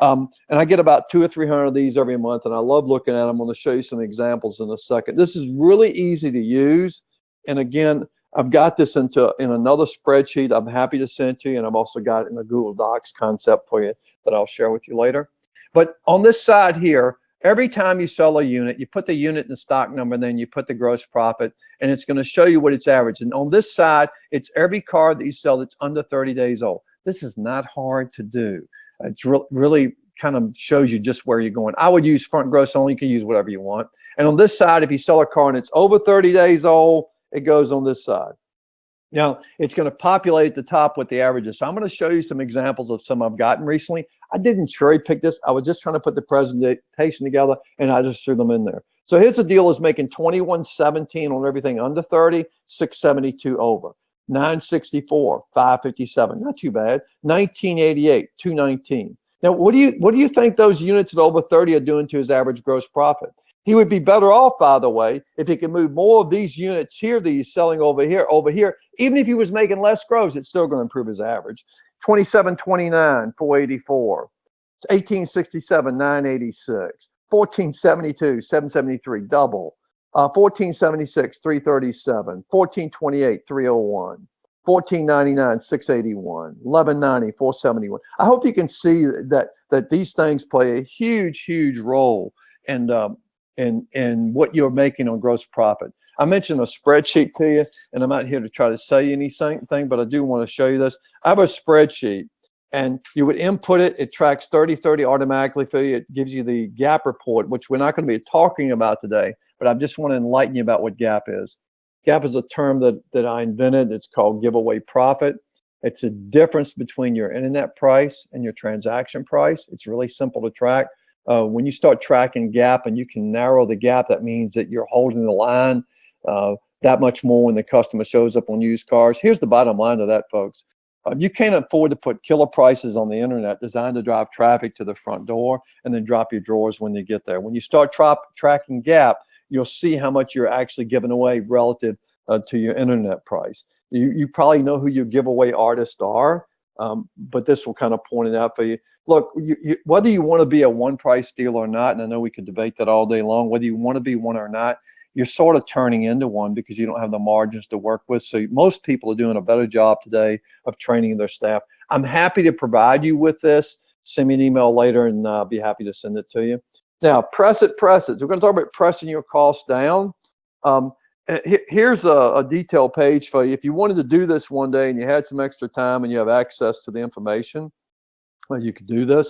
And I get about 200 or 300 of these every month, and I love looking at them. I'm going to show you some examples in a second. This is really easy to use. And again, I've got this in another spreadsheet I'm happy to send to you, and I've also got it in a Google Docs concept for you that I'll share with you later. But on this side here, every time you sell a unit, you put the unit in the stock number, and then you put the gross profit, and it's going to show you what it's average. And on this side, it's every car that you sell that's under 30 days old. This is not hard to do. It's really kind of shows you just where you're going. I would use front gross only. You can use whatever you want. And on this side, if you sell a car and it's over 30 days old, it goes on this side. Now, it's going to populate at the top with the averages. So I'm going to show you some examples of some I've gotten recently. I didn't cherry pick this. I was just trying to put the presentation together, and I just threw them in there. So here's the deal: is making 2117 on everything under 30, 672 over. 964, 557, not too bad. 1988, 219. Now, what do you think those units at over 30 are doing to his average gross profit? He would be better off, by the way, if he could move more of these units here that he's selling over here. Even if he was making less gross, it's still going to improve his average. 2729, 484. 1867, 986. 1472, 773, double. 1476, 337. 1428, 301. 1499, 681. 1190, 471. I hope you can see that these things play a huge role in what you're making on gross profit. I mentioned a spreadsheet to you, and I'm not here to try to sell you anything, but I do want to show you this. I have a spreadsheet, and you would input it. It tracks 30/30 automatically for you. It gives you the gap report, which we're not going to be talking about today, but I just want to enlighten you about what gap is. Gap is a term that I invented. It's called giveaway profit. It's a difference between your internet price and your transaction price. It's really simple to track. When you start tracking gap and you can narrow the gap, that means that you're holding the line that much more when the customer shows up on used cars. Here's the bottom line of that, folks. You can't afford to put killer prices on the internet designed to drive traffic to the front door and then drop your drawers when you get there. When you start tracking gap, you'll see how much you're actually giving away relative to your internet price. You probably know who your giveaway artists are, but this will kind of point it out for you. Look, whether you want to be a one-price dealer or not, and I know we could debate that all day long, whether you want to be one or not, you're sort of turning into one because you don't have the margins to work with. So most people are doing a better job today of training their staff. I'm happy to provide you with this. Send me an email later, and I'll be happy to send it to you. Now, press it. We're going to talk about pressing your costs down. Here's a detail page for you. If you wanted to do this one day and you had some extra time and you have access to the information, you could do this.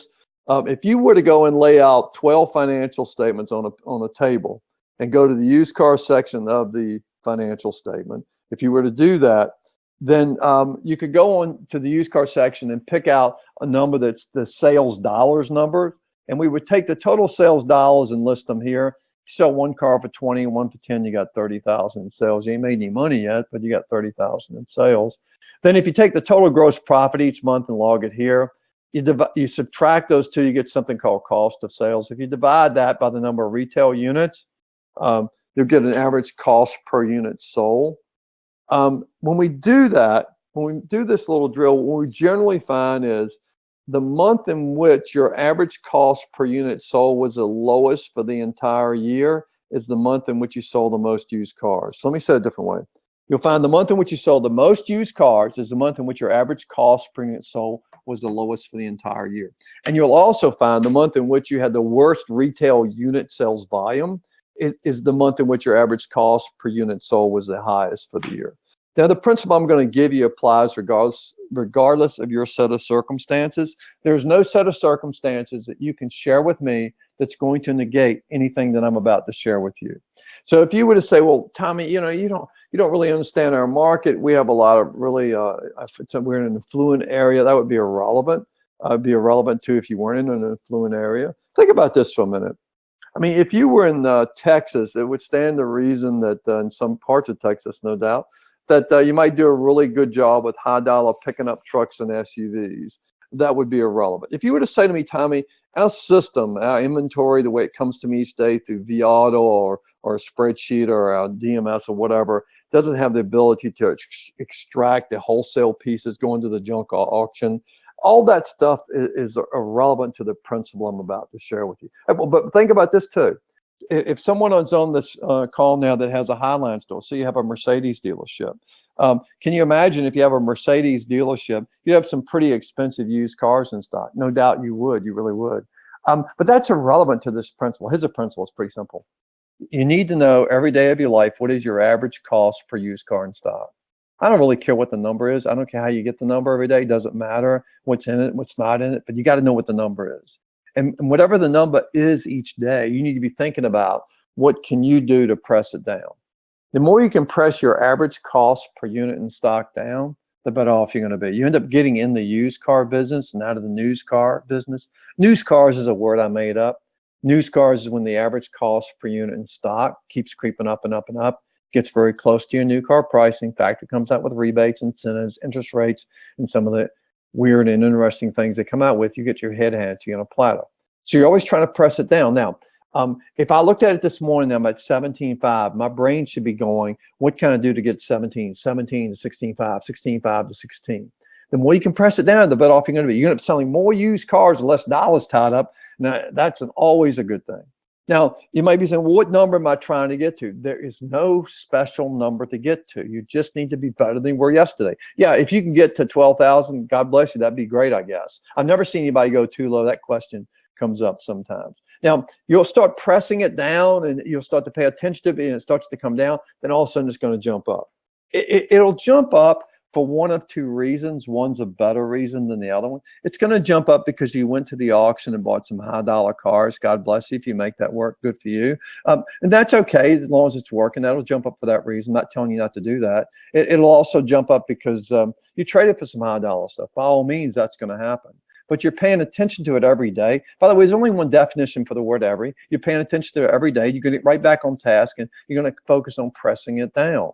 If you were to go and lay out 12 financial statements on a table and go to the used car section of the financial statement, if you were to do that, then you could go on to the used car section and pick out a number that's the sales dollars number, and we would take the total sales dollars and list them here. You sell one car for 20, one for 10, you got 30,000 in sales. You ain't made any money yet, but you got 30,000 in sales. Then if you take the total gross profit each month and log it here, you subtract those two, you get something called cost of sales. If you divide that by the number of retail units, you'll get an average cost per unit sold. When we do that, when we do this little drill, what we generally find is the month in which your average cost per unit sold was the lowest for the entire year is the month in which you sold the most used cars. So let me say it a different way. You'll find the month in which you sold the most used cars is the month in which your average cost per unit sold was the lowest for the entire year. And you'll also find the month in which you had the worst retail unit sales volume is the month in which your average cost per unit sold was the highest for the year. Now, the principle I'm going to give you applies regardless of your set of circumstances. There's no set of circumstances that you can share with me that's going to negate anything that I'm about to share with you. So if you were to say, well, Tommy, you don't really understand our market. We have a lot of really, we're in an affluent area. That would be irrelevant. It'd be irrelevant too if you weren't in an affluent area. Think about this for a minute. I mean, if you were in Texas, it would stand to reason that in some parts of Texas, no doubt, that you might do a really good job with high dollar picking up trucks and SUVs. That would be irrelevant. If you were to say to me, Tommy, our system, our inventory, the way it comes to me each day through vAuto or a spreadsheet or our DMS or whatever, doesn't have the ability to extract the wholesale pieces going to the junk auction. All that stuff is irrelevant to the principle I'm about to share with you. But think about this too. If someone is on this call now that has a Highline store, so you have a Mercedes dealership, can you imagine if you have a Mercedes dealership, you have some pretty expensive used cars in stock? No doubt you would. You really would. But that's irrelevant to this principle. His principle is pretty simple. You need to know every day of your life, what is your average cost per used car in stock. I don't really care what the number is. I don't care how you get the number every day. It doesn't matter what's in it, what's not in it, but you got to know what the number is. And whatever the number is each day, you need to be thinking about what can you do to press it down. The more you can press your average cost per unit in stock down, the better off you're going to be. You end up getting in the used car business and out of the news car business. News cars is a word I made up. News cars is when the average cost per unit in stock keeps creeping up and up and up, gets very close to your new car pricing. In fact, it comes out with rebates, incentives, interest rates, and some of the weird and interesting things they come out with. You get your head handed to you on a platter. So you're always trying to press it down. Now, if I looked at it this morning, I'm at 17.5. My brain should be going, what can I do to get 17 to 16.5, 16.5 to 16? The more you can press it down, the better off you're going to be. You're going to be selling more used cars and less dollars tied up. Now, that's always a good thing. Now, you might be saying, well, what number am I trying to get to? There is no special number to get to. You just need to be better than you were yesterday. Yeah, if you can get to 12,000, God bless you, that'd be great, I guess. I've never seen anybody go too low. That question comes up sometimes. Now, you'll start pressing it down and you'll start to pay attention to it and it starts to come down. Then all of a sudden it's going to jump up. It'll jump up for one of two reasons. One's a better reason than the other one. It's going to jump up because you went to the auction and bought some high dollar cars. God bless you if you make that work. Good for you. And that's okay as long as it's working. That'll jump up for that reason. I'm not telling you not to do that. It'll also jump up because you traded for some high dollar stuff. By all means, that's going to happen. But you're paying attention to it every day. By the way, there's only one definition for the word every. You're paying attention to it every day. You're going to get right back on task, and you're going to focus on pressing it down.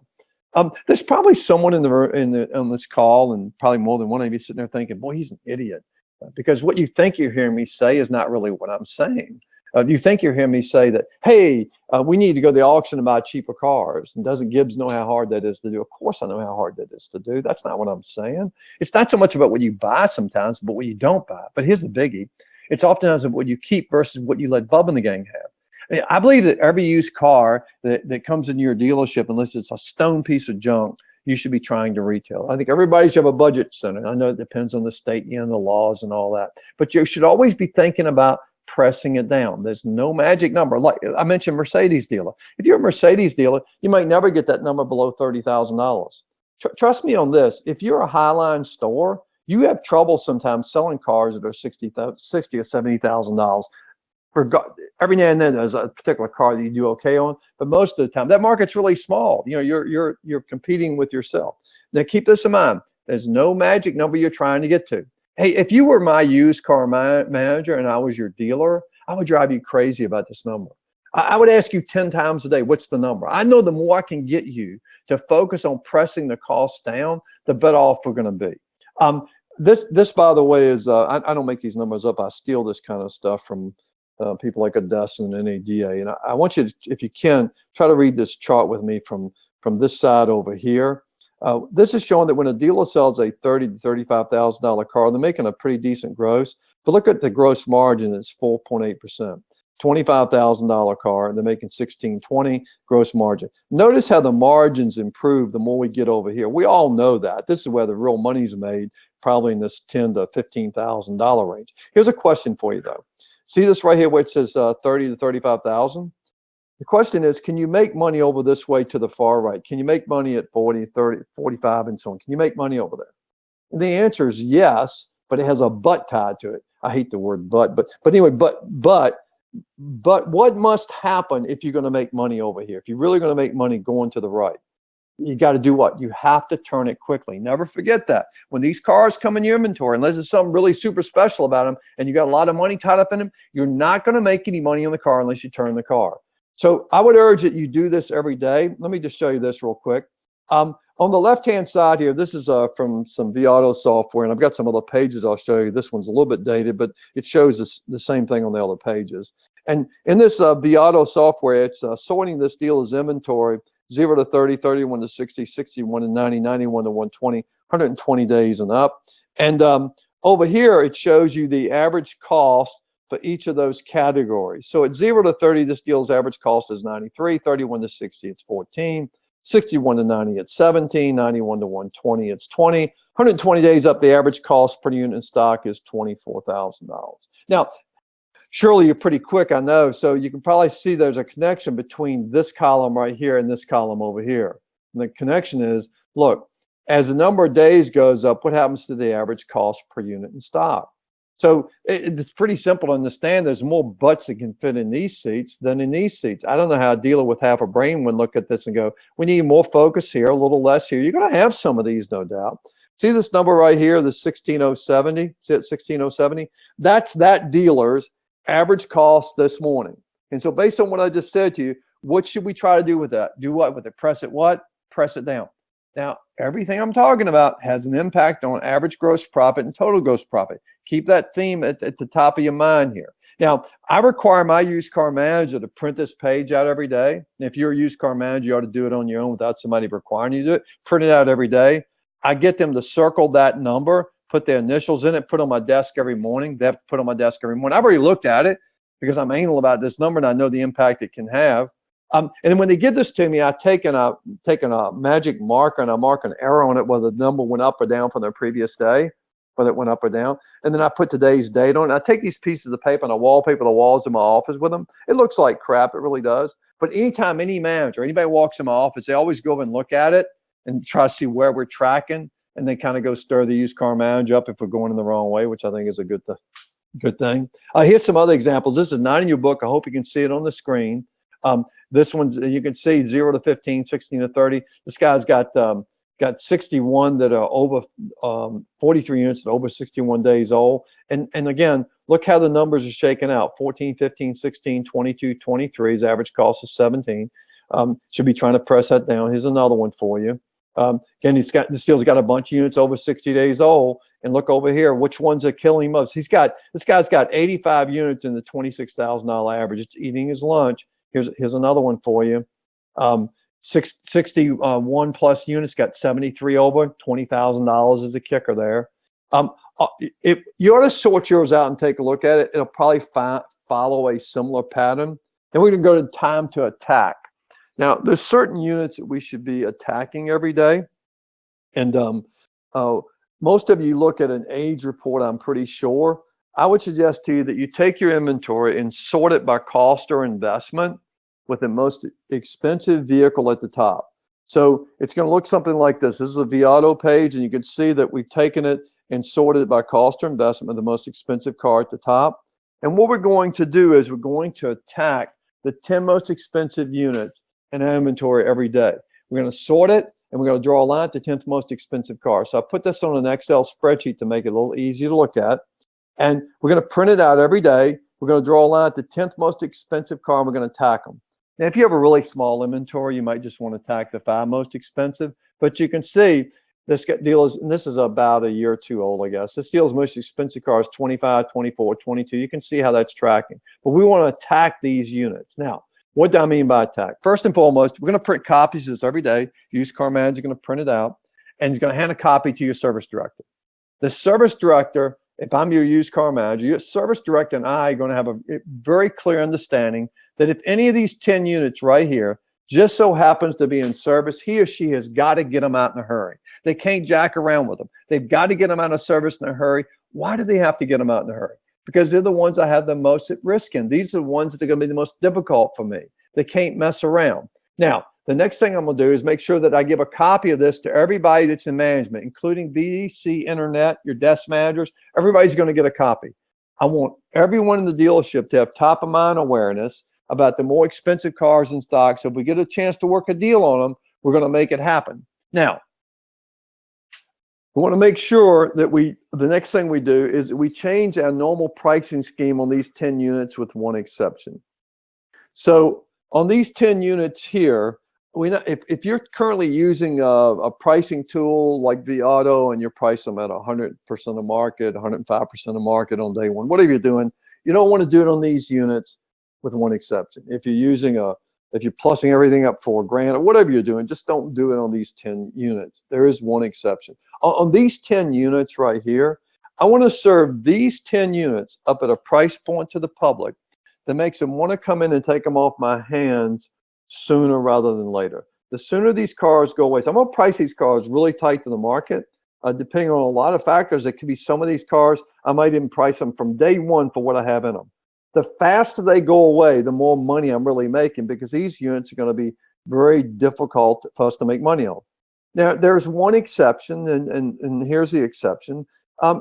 There's probably someone on this call, and probably more than one of you sitting there thinking, boy, he's an idiot. Because what you think you're hearing me say is not really what I'm saying. You think you're hearing me say that, hey, we need to go to the auction and buy cheaper cars. And doesn't Gibbs know how hard that is to do? Of course I know how hard that is to do. That's not what I'm saying. It's not so much about what you buy sometimes, but what you don't buy. But here's the biggie. It's oftentimes what you keep versus what you let Bubba and the gang have. I believe that every used car that comes into your dealership, unless it's a stone piece of junk, you should be trying to retail. I think everybody should have a budget center. I know it depends on the state and the laws and all that. But you should always be thinking about pressing it down. There's no magic number. Like I mentioned, Mercedes dealer. If you're a Mercedes dealer, you might never get that number below $30,000. Trust me on this. If you're a Highline store, you have trouble sometimes selling cars that are $60,000 or $70,000. Every now and then there's a particular car that you do okay on, but most of the time that market's really small. You know, you're competing with yourself. Now keep this in mind. There's no magic number you're trying to get to. Hey, if you were my used car manager and I was your dealer, I would drive you crazy about this number. I would ask you 10 times a day, what's the number? I know the more I can get you to focus on pressing the cost down, the better off we're going to be. This, by the way, is I don't make these numbers up. I steal this kind of stuff from people like ADESA and NADA. And I want you to, if you can, try to read this chart with me from this side over here. This is showing that when a dealer sells a $30,000 to $35,000 car, they're making a pretty decent gross. But look at the gross margin; it's 4.8%. $25,000 car, they're making 16.20 gross margin. Notice how the margins improve the more we get over here. We all know that. This is where the real money's made, probably in this $10,000 to $15,000 range. Here's a question for you though. See this right here where it says 30 to 35,000? The question is, can you make money over this way to the far right? Can you make money at 40, 30, 45, and so on? Can you make money over there? And the answer is yes, but it has a but tied to it. I hate the word but anyway, but what must happen if you're going to make money over here? If you're really going to make money going to the right, you got to do what? You have to turn it quickly. Never forget that. When these cars come in your inventory, unless there's something really super special about them and you got a lot of money tied up in them, you're not going to make any money on the car unless you turn the car. So I would urge that you do this every day. Let me just show you this real quick. On the left-hand side here, this is from some vAuto software, and I've got some other pages I'll show you. This one's a little bit dated, but it shows the same thing on the other pages. And in this vAuto software, it's sorting this dealer's inventory 0 to 30, 31 to 60, 61 to 90, 91 to 120, 120 days and up. And over here, it shows you the average cost for each of those categories. So at 0 to 30, this deal's average cost is 93, 31 to 60, it's 14, 61 to 90, it's 17, 91 to 120, it's 20, 120 days up, the average cost per unit in stock is $24,000. Now, Surely you're pretty quick, I know. So you can probably see there's a connection between this column right here and this column over here. And the connection is, look, as the number of days goes up, what happens to the average cost per unit in stock? So it's pretty simple to understand. There's more butts that can fit in these seats than in these seats. I don't know how a dealer with half a brain would look at this and go, we need more focus here, a little less here. You're going to have some of these, no doubt. See this number right here, the 16070? See it, 16070? That's that dealer's average cost this morning. And so based on what I just said to you, what should we try to do with that? Do what with it? Press it what? Press it down. Now, everything I'm talking about has an impact on average gross profit and total gross profit. Keep that theme at the top of your mind here. Now, I require my used car manager to print this page out every day. And if you're a used car manager, you ought to do it on your own without somebody requiring you to do it. Print it out every day. I get them to circle that number, put their initials in it, put it on my desk every morning. They have to put it on my desk every morning. I've already looked at it because I'm anal about this number and I know the impact it can have. And then when they give this to me, I've taken a magic marker and I mark an arrow on it whether the number went up or down from the previous day, whether it went up or down. And then I put today's date on it. I take these pieces of paper and I wallpaper the walls of my office with them. It looks like crap, it really does. But anytime any manager, anybody walks in my office, they always go over and look at it and try to see where we're tracking. And they kind of go stir the used car manager up if we're going in the wrong way, which I think is a good thing. Here's some other examples. This is not in your book. I hope you can see it on the screen. This one, you can see 0 to 15, 16 to 30. This guy's got 61 that are over 43 units that are over 61 days old. And again, look how the numbers are shaking out. 14, 15, 16, 22, 23. His average cost is 17. Should be trying to press that down. Here's another one for you. Again, this deal's got a bunch of units over 60 days old. And look over here, which ones are killing most? This guy's got 85 units in the $26,000 average. It's eating his lunch. Here's another one for you. 61 plus units, got 73 over, $20,000 is a kicker there. If you ought to sort yours out and take a look at it, it'll probably follow a similar pattern. Then we're going to go to time to attack. Now, there's certain units that we should be attacking every day. And most of you look at an age report, I'm pretty sure. I would suggest to you that you take your inventory and sort it by cost or investment with the most expensive vehicle at the top. So it's going to look something like this. This is a vAuto page, and you can see that we've taken it and sorted it by cost or investment with the most expensive car at the top. And what we're going to do is we're going to attack the 10 most expensive units in our inventory every day. We're going to sort it, and we're going to draw a line at the 10th most expensive car. So I put this on an Excel spreadsheet to make it a little easier to look at. And we're going to print it out every day. We're going to draw a line at the 10th most expensive car, and we're going to attack them. Now, if you have a really small inventory, you might just want to attack the 5 most expensive. But you can see this deal is, and this is about a year or two old, I guess. This deal's most expensive car is 25, 24, 22. You can see how that's tracking. But we want to attack these units. Now, what do I mean by attack? First and foremost, we're going to print copies of this every day. Used car manager is going to print it out, and he's going to hand a copy to your service director. The service director, if I'm your used car manager, your service director and I are going to have a very clear understanding that if any of these 10 units right here just so happens to be in service, he or she has got to get them out in a hurry. They can't jack around with them. They've got to get them out of service in a hurry. Why do they have to get them out in a hurry? Because they're the ones I have the most at risk in. These are the ones that are going to be the most difficult for me. They can't mess around. Now, the next thing I'm going to do is make sure that I give a copy of this to everybody that's in management, including BDC, Internet, your desk managers. Everybody's going to get a copy. I want everyone in the dealership to have top-of-mind awareness about the more expensive cars in stock. So if we get a chance to work a deal on them, we're going to make it happen. Now, we want to make sure that the next thing we do is we change our normal pricing scheme on these 10 units with one exception. So on these 10 units here, if you're currently using a pricing tool like vAuto and you price them at 100% of market, 105% of market on day one, whatever you're doing, you don't want to do it on these units with one exception. If you're plussing everything up for $1,000 or whatever you're doing, just don't do it on these 10 units. There is one exception. On these 10 units right here, I want to serve these 10 units up at a price point to the public that makes them want to come in and take them off my hands sooner rather than later. The sooner these cars go away, so I'm going to price these cars really tight to the market, depending on a lot of factors. It could be some of these cars, I might even price them from day one for what I have in them. The faster they go away, the more money I'm really making, because these units are going to be very difficult for us to make money on. Now, there's one exception, and here's the exception.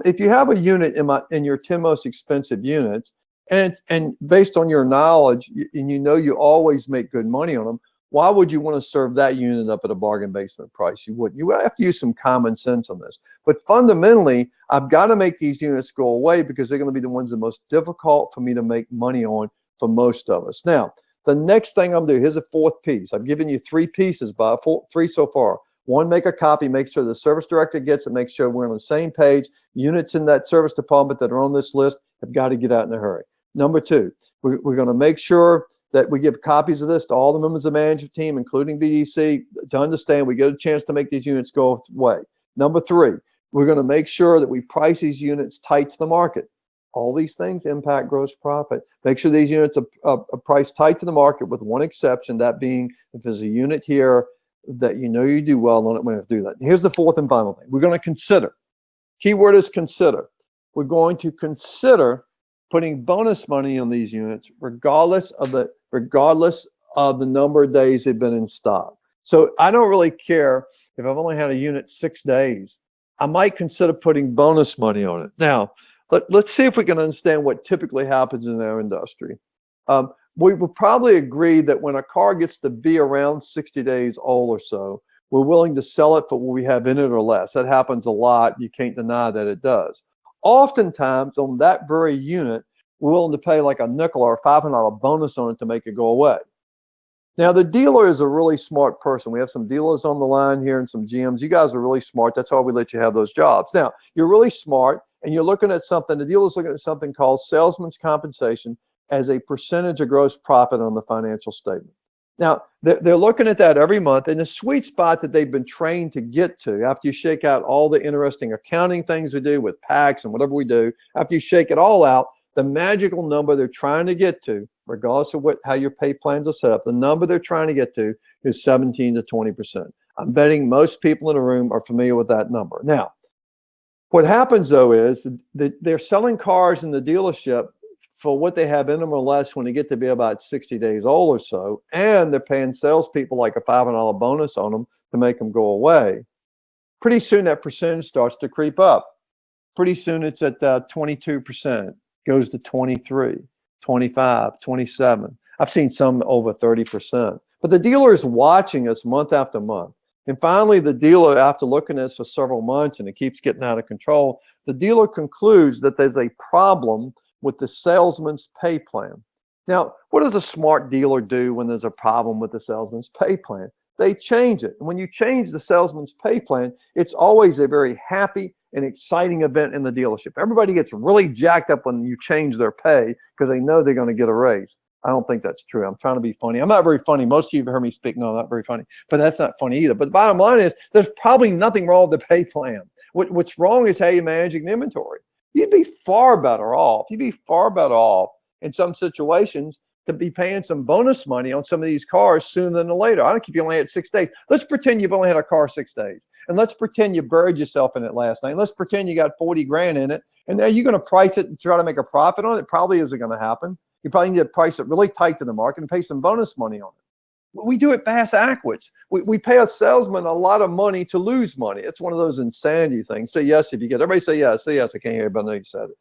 If you have a unit in your 10 most expensive units, and based on your knowledge, and you know you always make good money on them, why would you want to serve that unit up at a bargain basement price? You wouldn't. You have to use some common sense on this. But fundamentally, I've got to make these units go away because they're going to be the ones the most difficult for me to make money on for most of us. Now, the next thing I'm doing, here's a fourth piece. I've given you three pieces, Bob, three so far. One, make a copy, make sure the service director gets it, make sure we're on the same page. Units in that service department that are on this list have got to get out in a hurry. Number two, we're going to make sure that we give copies of this to all the members of the management team, including BDC, to understand we get a chance to make these units go away. Number three, we're going to make sure that we price these units tight to the market. All these things impact gross profit. Make sure these units are priced tight to the market, with one exception, that being if there's a unit here that you know you do well on it, we're going to do that. Here's the fourth and final thing. We're going to consider. Keyword is consider. We're going to consider putting bonus money on these units regardless of the number of days they've been in stock. So I don't really care if I've only had a unit 6 days. I might consider putting bonus money on it. Now, let's see if we can understand what typically happens in our industry. We will probably agree that when a car gets to be around 60 days old or so, we're willing to sell it for what we have in it or less. That happens a lot. You can't deny that it does. Oftentimes, on that very unit, we're willing to pay like a nickel or a $500 bonus on it to make it go away. Now, the dealer is a really smart person. We have some dealers on the line here and some GMs. You guys are really smart. That's why we let you have those jobs. Now, you're really smart, and you're looking at something. The dealer's looking at something called salesman's compensation as a percentage of gross profit on the financial statement. Now, they're looking at that every month, and the sweet spot that they've been trained to get to, after you shake out all the interesting accounting things we do with PACs and whatever we do, after you shake it all out, the magical number they're trying to get to, regardless of how your pay plans are set up, the number they're trying to get to is 17 to 20%. I'm betting most people in the room are familiar with that number. Now, what happens, though, is that they're selling cars in the dealership for what they have in them or less when they get to be about 60 days old or so, and they're paying salespeople like a $500 bonus on them to make them go away. Pretty soon that percentage starts to creep up. Pretty soon it's at 22%, goes to 23, 25, 27. I've seen some over 30%. But the dealer is watching us month after month. And finally, the dealer, after looking at this for several months and it keeps getting out of control, the dealer concludes that there's a problem with the salesman's pay plan. Now, what does a smart dealer do when there's a problem with the salesman's pay plan? They change it. And when you change the salesman's pay plan, it's always a very happy and exciting event in the dealership. Everybody gets really jacked up when you change their pay because they know they're going to get a raise. I don't think that's true. I'm trying to be funny. I'm not very funny. Most of you have heard me speak. No, I'm not very funny. But that's not funny either. But the bottom line is there's probably nothing wrong with the pay plan. What's wrong is how you're managing the inventory. You'd be far better off. You'd be far better off in some situations to be paying some bonus money on some of these cars sooner than later. I don't care if you only had 6 days. Let's pretend you've only had a car 6 days. And let's pretend you buried yourself in it last night. Let's pretend you got 40 grand in it. And are you going to price it and try to make a profit on it? It probably isn't going to happen. You probably need to price it really tight to the market and pay some bonus money on it. We do it backwards. We pay a salesman a lot of money to lose money. It's one of those insanity things. Say yes if you get. Everybody say yes. Say yes. I can't hear you, but I know you said it.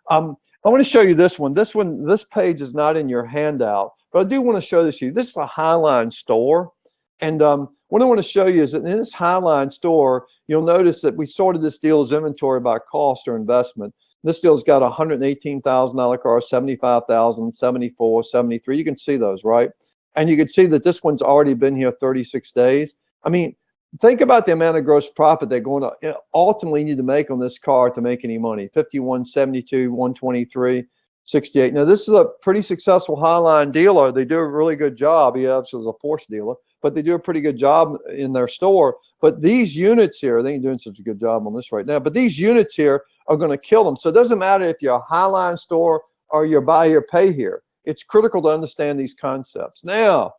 I want to show you this one. This page is not in your handout, but I do want to show this to you. This is a Highline store. And what I want to show you is that in this Highline store, you'll notice that we sorted this deal's inventory by cost or investment. This deal's got a $118,000 car, $75,000, $74,000, $73,000. You can see those, right? And you can see that this one's already been here 36 days. I mean, think about the amount of gross profit they're going to ultimately need to make on this car to make any money. 51, 72, 123, 68. Now, this is a pretty successful Highline dealer. They do a really good job. He actually is a Porsche dealer, but they do a pretty good job in their store. But these units here, they ain't doing such a good job on this right now, but these units here are going to kill them. So it doesn't matter if you're a Highline store or you're buy here, pay here. It's critical to understand these concepts. Now,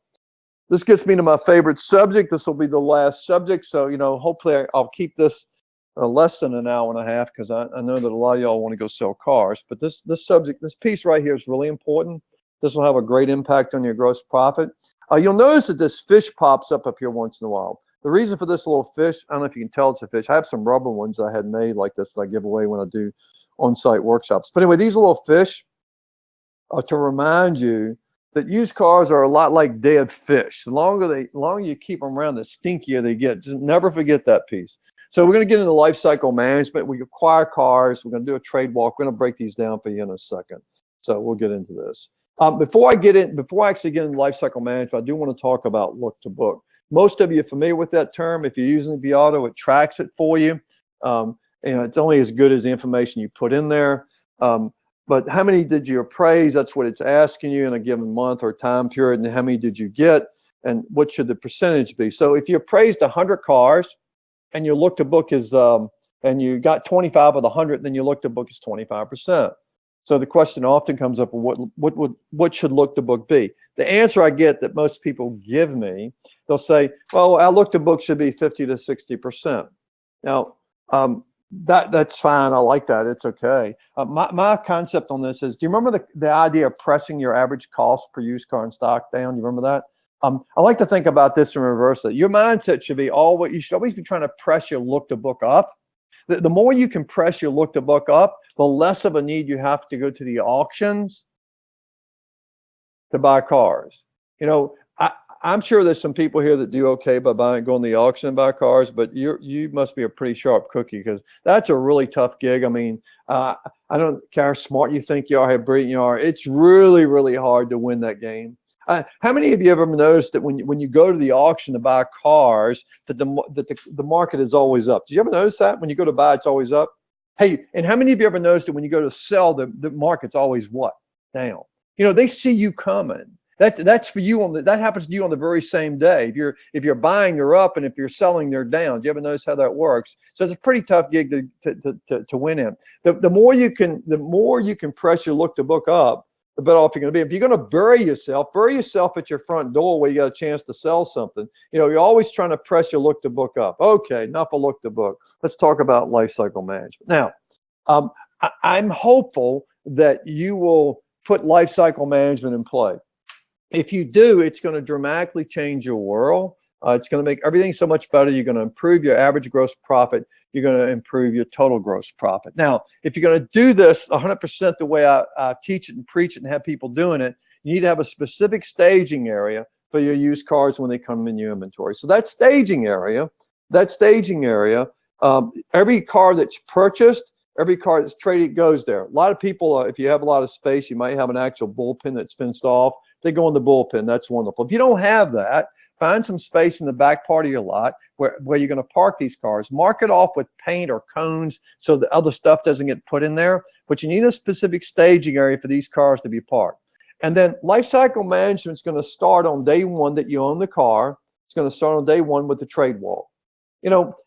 this gets me to my favorite subject. This will be the last subject. So, hopefully I'll keep this less than an hour and a half, because I know that a lot of y'all want to go sell cars. But this piece right here is really important. This will have a great impact on your gross profit. You'll notice that this fish pops up here once in a while. The reason for this little fish, I don't know if you can tell it's a fish. I have some rubber ones I had made like this that I give away when I do on-site workshops. But anyway, these little fish are to remind you that used cars are a lot like dead fish. The longer you keep them around, the stinkier they get. Just never forget that piece. So we're going to get into life cycle management. We acquire cars. We're going to do a trade walk. We're going to break these down for you in a second. So we'll get into this. Before I actually get into life cycle management, I do want to talk about look to book. Most of you are familiar with that term. If you're using vAuto, it tracks it for you. It's only as good as the information you put in there. But how many did you appraise? That's what it's asking you in a given month or time period. And how many did you get? And what should the percentage be? So if you appraised 100 cars and your look to book is, and you got 25 of the 100, then your look to book is 25%. So the question often comes up, what should look to book be? The answer I get that most people give me, they'll say, well, our look to book should be 50 to 60%. Now, that's fine. I like that. It's okay. My concept on this is, do you remember the idea of pressing your average cost per used car in stock down? Do you remember that? I like to think about this and reverse it. Your mindset should be you should always be trying to press your look to book up. The more you can press your look to book up, the less of a need you have to go to the auctions to buy cars. I'm sure there's some people here that do okay by going to the auction and buy cars, but you must be a pretty sharp cookie, because that's a really tough gig. I mean, I don't care how smart you think you are, how brilliant you are. It's really, really hard to win that game. How many of you ever noticed that when you go to the auction to buy cars, that the market is always up? Did you ever notice that? When you go to buy, it's always up? Hey, and how many of you ever noticed that when you go to sell, the market's always what? Down. They see you coming. That's for you that happens to you on the very same day. If you're buying, they're up, and if you're selling, they're down. Do you ever notice how that works? So it's a pretty tough gig to win in. The more you can press your look to book up, the better off you're going to be. If you're going to bury yourself at your front door where you got a chance to sell something. You're always trying to press your look to book up. Okay, enough of look to book. Let's talk about life cycle management. Now, I'm hopeful that you will put life cycle management in play. If you do, it's going to dramatically change your world. It's going to make everything so much better. You're going to improve your average gross profit. You're going to improve your total gross profit. Now, if you're going to do this 100% the way I teach it and preach it and have people doing it, you need to have a specific staging area for your used cars when they come in your inventory. So that staging area, every car that's purchased, every car that's traded goes there. A lot of people, if you have a lot of space, you might have an actual bullpen that's fenced off. They go in the bullpen. That's wonderful. If you don't have that, find some space in the back part of your lot where you're going to park these cars. Mark it off with paint or cones so the other stuff doesn't get put in there. But you need a specific staging area for these cars to be parked. And then life cycle management is going to start on day one that you own the car. It's going to start on day one with the trade walk.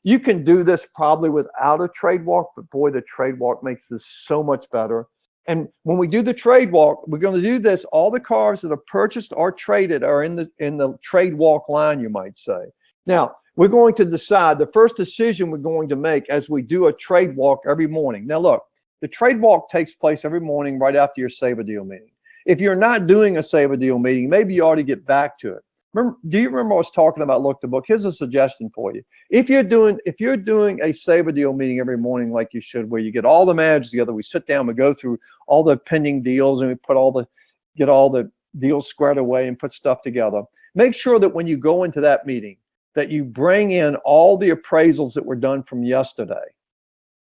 You can do this probably without a trade walk, but boy, the trade walk makes this so much better. And when we do the trade walk, we're going to do this. All the cars that are purchased or traded are in the trade walk line, you might say. Now, we're going to decide the first decision we're going to make as we do a trade walk every morning. Now, look, the trade walk takes place every morning right after your Save a Deal meeting. If you're not doing a Save a Deal meeting, maybe you ought to get back to it. Do you remember I was talking about look to book? Here's a suggestion for you. If you're doing a Save a Deal meeting every morning like you should, where you get all the managers together, we sit down, we go through all the pending deals, and we get all the deals squared away and put stuff together. Make sure that when you go into that meeting, that you bring in all the appraisals that were done from yesterday,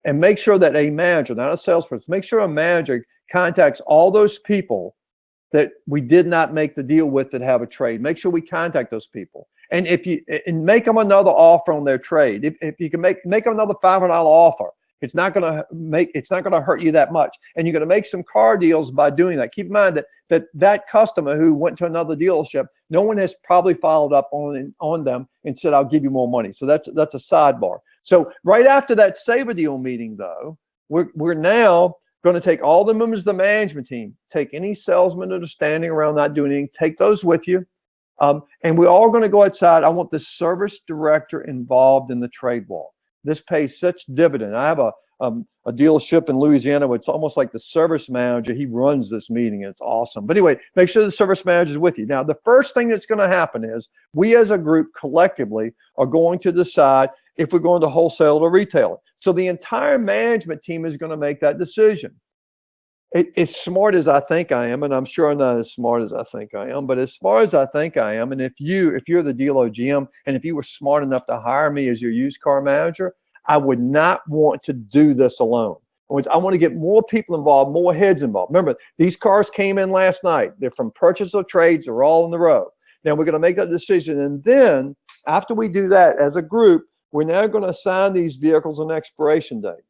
and make sure that a manager, not a salesperson, make sure a manager contacts all those people that we did not make the deal with that have a trade. Make sure we contact those people. And make them another offer on their trade. If you can make them another $500 offer, it's not going to hurt you that much. And you're going to make some car deals by doing that. Keep in mind that customer who went to another dealership, no one has probably followed up on them and said, I'll give you more money. So that's a sidebar. So right after that Save a Deal meeting, though, we're now going to take all the members of the management team, take any salesmen that are standing around not doing anything, take those with you. And we're all going to go outside. I want the service director involved in the trade walk. This pays such dividend. I have a dealership in Louisiana where it's almost like the service manager. He runs this meeting. It's awesome. But anyway, make sure the service manager is with you. Now, the first thing that's going to happen is we as a group collectively are going to decide if we're going to wholesale or retail. So the entire management team is going to make that decision. As smart as I think I am, and I'm sure I'm not as smart as I think I am, but as smart as I think I am, and if you're the dealer GM, and if you were smart enough to hire me as your used car manager, I would not want to do this alone. I want to get more people involved, more heads involved. Remember, these cars came in last night. They're from purchase or trades. They're all in the row. Now we're going to make that decision, and then after we do that as a group, we're now going to assign these vehicles an expiration date.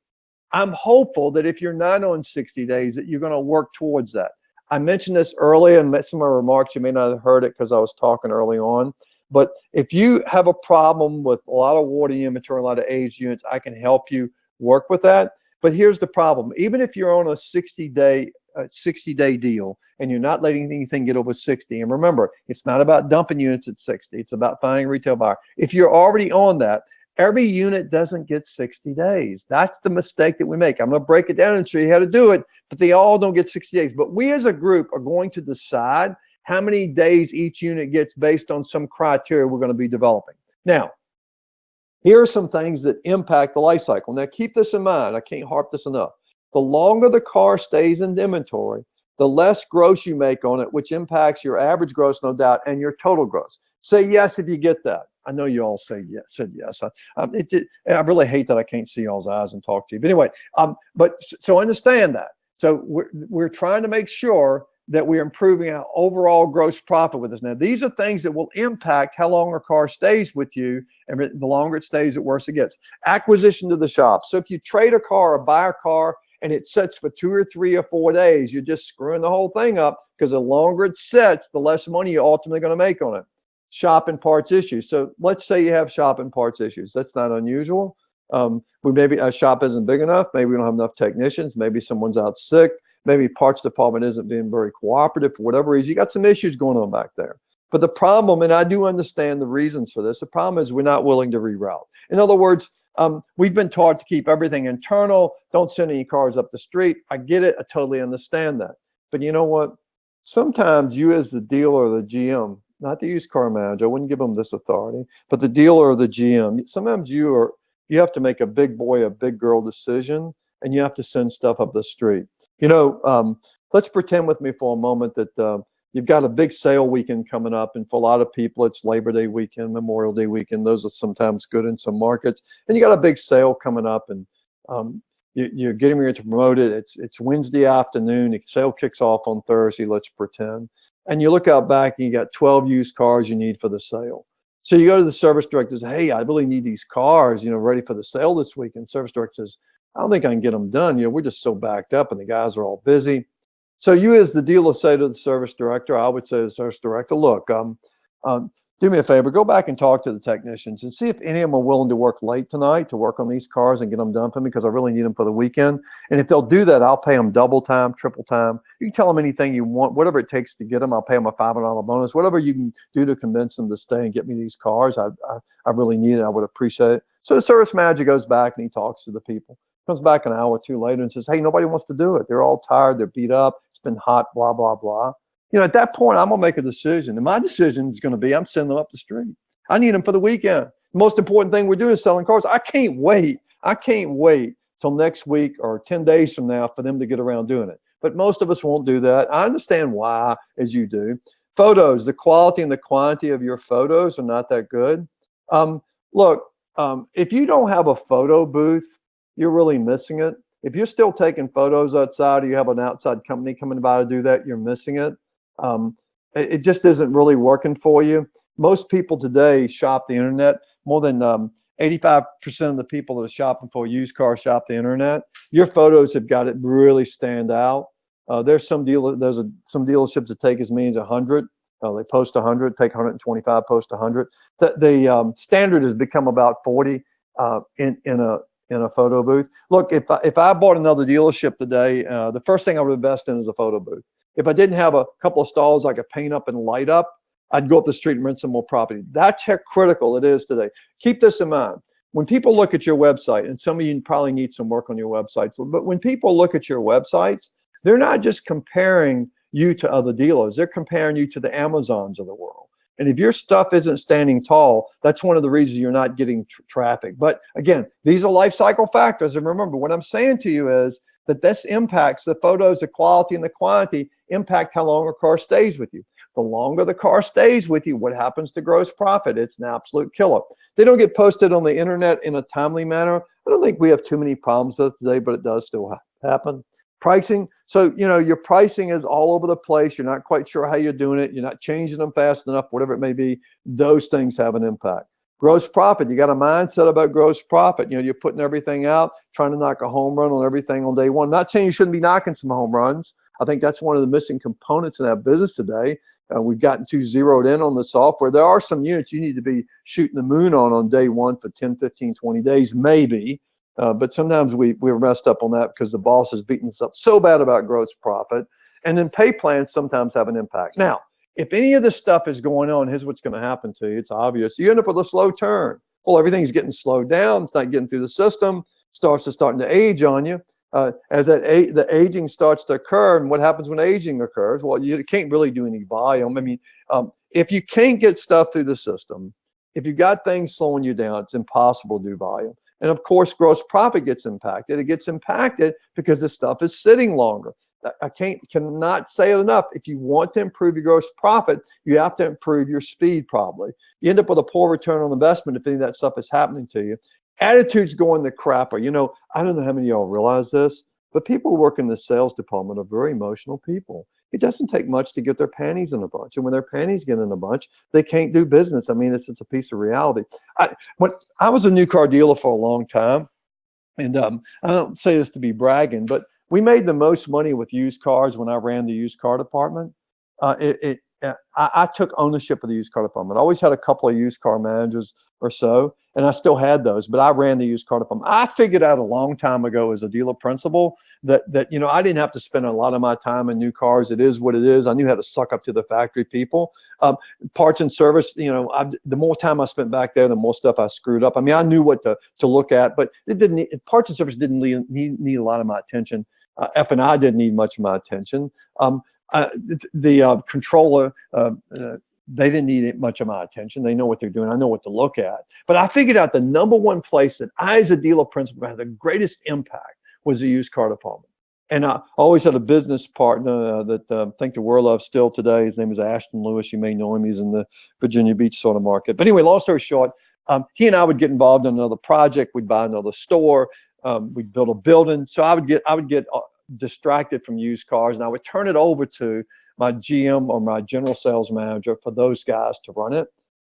I'm hopeful that if you're not on 60 days, that you're going to work towards that. I mentioned this earlier in some of my remarks. You may not have heard it because I was talking early on. But if you have a problem with a lot of warranty inventory, a lot of aged units, I can help you work with that. But here's the problem. Even if you're on a 60-day deal and you're not letting anything get over 60, and remember, it's not about dumping units at 60. It's about finding a retail buyer. If you're already on that, every unit doesn't get 60 days. That's the mistake that we make. I'm going to break it down and show you how to do it, but they all don't get 60 days. But we as a group are going to decide how many days each unit gets based on some criteria we're going to be developing. Now, here are some things that impact the life cycle. Now, keep this in mind. I can't harp this enough. The longer the car stays in inventory, the less gross you make on it, which impacts your average gross, no doubt, and your total gross. Say yes if you get that. I know you all said yes. I really hate that I can't see y'all's eyes and talk to you. But anyway, so understand that. So we're trying to make sure that we're improving our overall gross profit with this. Now, these are things that will impact how long a car stays with you, and the longer it stays, the worse it gets. Acquisition to the shop. So if you trade a car or buy a car and it sits for 2 or 3 or 4 days, you're just screwing the whole thing up, because the longer it sits, the less money you're ultimately going to make on it. Shop and parts issues. So let's say you have shop and parts issues. That's not unusual. Maybe our shop isn't big enough. Maybe we don't have enough technicians. Maybe someone's out sick. Maybe parts department isn't being very cooperative for whatever reason. You got some issues going on back there. But the problem, and I do understand the reasons for this, the problem is we're not willing to reroute. In other words, we've been taught to keep everything internal. Don't send any cars up the street. I get it. I totally understand that. But you know what? Sometimes you as the dealer or the GM, not the used car manager, I wouldn't give them this authority, but the dealer or the GM, sometimes you have to make a big boy, a big girl decision, and you have to send stuff up the street. Let's pretend with me for a moment that you've got a big sale weekend coming up, and for a lot of people, it's Labor Day weekend, Memorial Day weekend. Those are sometimes good in some markets. And you got a big sale coming up, and you're getting ready to promote it. It's Wednesday afternoon. The sale kicks off on Thursday, let's pretend. And you look out back and you got 12 used cars you need for the sale. So you go to the service director and say, hey, I really need these cars, ready for the sale this week. And service director says, I don't think I can get them done. We're just so backed up and the guys are all busy. So you as the dealer say to the service director, I would say to the service director, look, do me a favor, go back and talk to the technicians and see if any of them are willing to work late tonight to work on these cars and get them done for me, because I really need them for the weekend. And if they'll do that, I'll pay them double time, triple time. You can tell them anything you want, whatever it takes to get them. I'll pay them a $500 bonus, whatever you can do to convince them to stay and get me these cars. I really need it. I would appreciate it. So the service manager goes back and he talks to the people. Comes back an hour or two later and says, hey, nobody wants to do it. They're all tired. They're beat up. It's been hot, blah, blah, blah. At that point, I'm going to make a decision. And my decision is going to be, I'm sending them up the street. I need them for the weekend. The most important thing we're doing is selling cars. I can't wait till next week or 10 days from now for them to get around doing it. But most of us won't do that. I understand why, as you do. Photos, the quality and the quantity of your photos are not that good. If you don't have a photo booth, you're really missing it. If you're still taking photos outside, or you have an outside company coming by to do that, you're missing it. It just isn't really working for you. Most people today shop the internet. More than 85% of the people that are shopping for a used car shop the internet. Your photos have got it really stand out. There's some dealerships that take as many as 100. They post 100, take 125, post 100. The standard has become about 40 in a photo booth. Look, if I bought another dealership today, the first thing I would invest in is a photo booth. If I didn't have a couple of stalls I could paint up and light up, I'd go up the street and rent some more property. That's how critical it is today. Keep this in mind. when people look at your website, and some of you probably need some work on your websites, but when people look at your websites, they're not just comparing you to other dealers. They're comparing you to the Amazons of the world. And if your stuff isn't standing tall, that's one of the reasons you're not getting traffic. But again, these are life cycle factors. And remember, what I'm saying to you is that this impacts the photos, the quality and the quantity impact how long a car stays with you. The longer the car stays with you, what happens to gross profit? It's an absolute killer. They don't get posted on the internet in a timely manner. I don't think we have too many problems with it today, but it does still happen. Pricing. So, your pricing is all over the place. You're not quite sure how you're doing it. You're not changing them fast enough, whatever it may be. Those things have an impact. Gross profit. You got a mindset about gross profit. You're putting everything out, trying to knock a home run on everything on day one. Not saying you shouldn't be knocking some home runs. I think that's one of the missing components in that business today. We've gotten too zeroed in on the software. There are some units you need to be shooting the moon on day one for 10, 15, 20 days, maybe. But sometimes we're messed up on that because the boss is beating us up so bad about gross profit. And then pay plans sometimes have an impact. Now, if any of this stuff is going on, here's what's going to happen to you. It's obvious. You end up with a slow turn. Well, everything's getting slowed down. It's not getting through the system. Starting to age on you. As the aging starts to occur, and what happens when aging occurs? Well, you can't really do any volume. I mean, if you can't get stuff through the system, if you've got things slowing you down, it's impossible to do volume. And of course, gross profit gets impacted. It gets impacted because the stuff is sitting longer. I cannot say it enough. If you want to improve your gross profit, you have to improve your speed probably. You end up with a poor return on investment if any of that stuff is happening to you. Attitudes going to crapper. I don't know how many of y'all realize this, but people who work in the sales department are very emotional people. It doesn't take much to get their panties in a bunch. And when their panties get in a bunch, they can't do business. I mean, it's a piece of reality. I was a new car dealer for a long time. And I don't say this to be bragging, but we made the most money with used cars when I ran the used car department. I took ownership of the used car department. I always had a couple of used car managers or so, and I still had those, but I ran the used car department. I figured out a long time ago as a dealer principal that I didn't have to spend a lot of my time in new cars. It is what it is. I knew how to suck up to the factory people. Parts and service, the more time I spent back there, the more stuff I screwed up. I mean, I knew what to look at, but parts and service didn't need a lot of my attention. F&I didn't need much of my attention. The controller, they didn't need much of my attention. They know what they're doing. I know what to look at. But I figured out the number one place that I, as a dealer principal, had the greatest impact was the used car department. And I always had a business partner that I think the world of still today. His name is Ashton Lewis. You may know him. He's in the Virginia Beach sort of market. But anyway, long story short, he and I would get involved in another project. We'd buy another store. We'd build a building. So I would get distracted from used cars, and I would turn it over to my GM or my general sales manager for those guys to run it.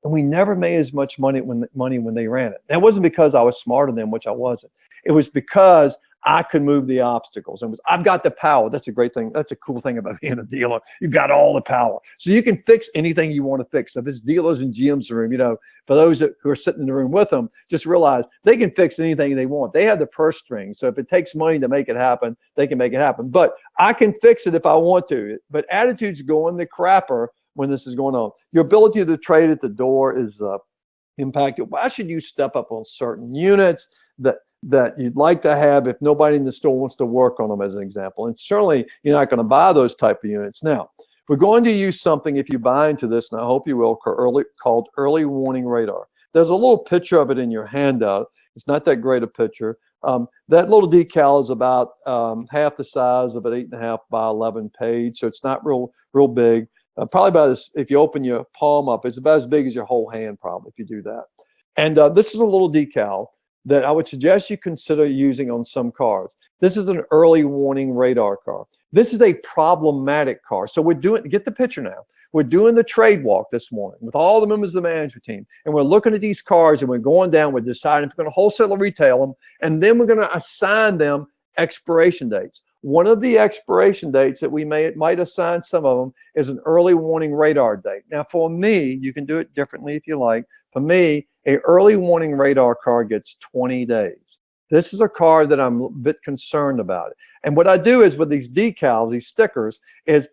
And we never made as much money when they ran it. That wasn't because I was smarter than them, which I wasn't. It was because I could move the obstacles. I've got the power. That's a great thing. That's a cool thing about being a dealer. You've got all the power. So you can fix anything you want to fix. So if it's dealers and GMs in the room, for those who are sitting in the room with them, just realize they can fix anything they want. They have the purse string. So if it takes money to make it happen, they can make it happen. But I can fix it if I want to. But attitudes go in the crapper when this is going on. Your ability to trade at the door is impacted. Why should you step up on certain units that you'd like to have if nobody in the store wants to work on them, as an example? And certainly you're not going to buy those type of units. Now, we're going to use something, if you buy into this, and I hope you will, called early warning radar. There's a little picture of it in your handout. It's not that great a picture. That little decal is about half the size of an 8.5 by 11 page, so it's not real big. Probably about as, if you open your palm up, it's about as big as your whole hand, probably, if you do that. And this is a little decal that I would suggest you consider using on some cars. This is an early warning radar car. This is a problematic car. So get the picture now. We're doing the trade walk this morning with all the members of the management team. And we're looking at these cars and we're going down, we're deciding if we're going to wholesale or retail them. And then we're going to assign them expiration dates. One of the expiration dates that we might assign some of them is an early warning radar date. Now for me, you can do it differently if you like. For me, an early warning radar car gets 20 days. This is a car that I'm a bit concerned about. And what I do is with these decals, these stickers, is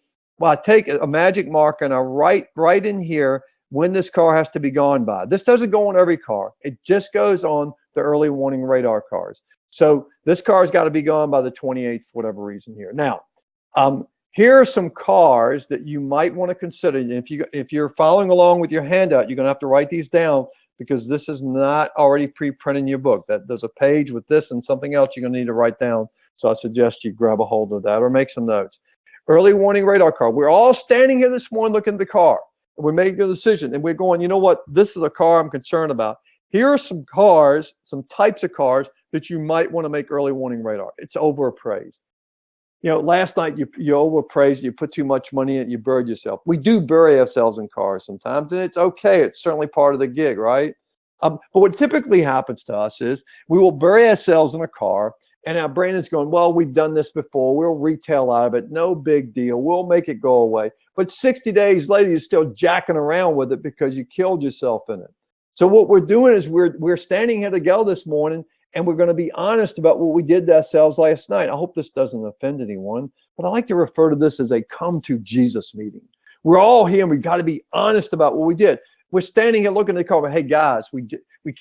I take a magic marker and I write in here when this car has to be gone by. This doesn't go on every car. It just goes on the early warning radar cars. So this car's got to be gone by the 28th for whatever reason here. Now, here are some cars that you might want to consider. If you're following along with your handout, you're going to have to write these down because this is not already pre-printed in your book. There's a page with this and something else you're going to need to write down. So I suggest you grab a hold of that or make some notes. Early warning radar car. We're all standing here this morning looking at the car. We're making a decision and we're going, you know what? This is a car I'm concerned about. Here are some cars, some types of cars that you might want to make early warning radar. It's overappraised. You know, last night you overappraised, you put too much money in it, you buried yourself. We do bury ourselves in cars sometimes, and it's okay. It's certainly part of the gig, right? But what typically happens to us is we will bury ourselves in a car, and our brain is going, well, we've done this before. We'll retail out of it. No big deal. We'll make it go away. But 60 days later, you're still jacking around with it because you killed yourself in it. So what we're doing is we're standing here together this morning, and we're going to be honest about what we did to ourselves last night. I hope this doesn't offend anyone, but I like to refer to this as a come to Jesus meeting. We're all here, and we've got to be honest about what we did. We're standing here looking at the car, but hey, guys, we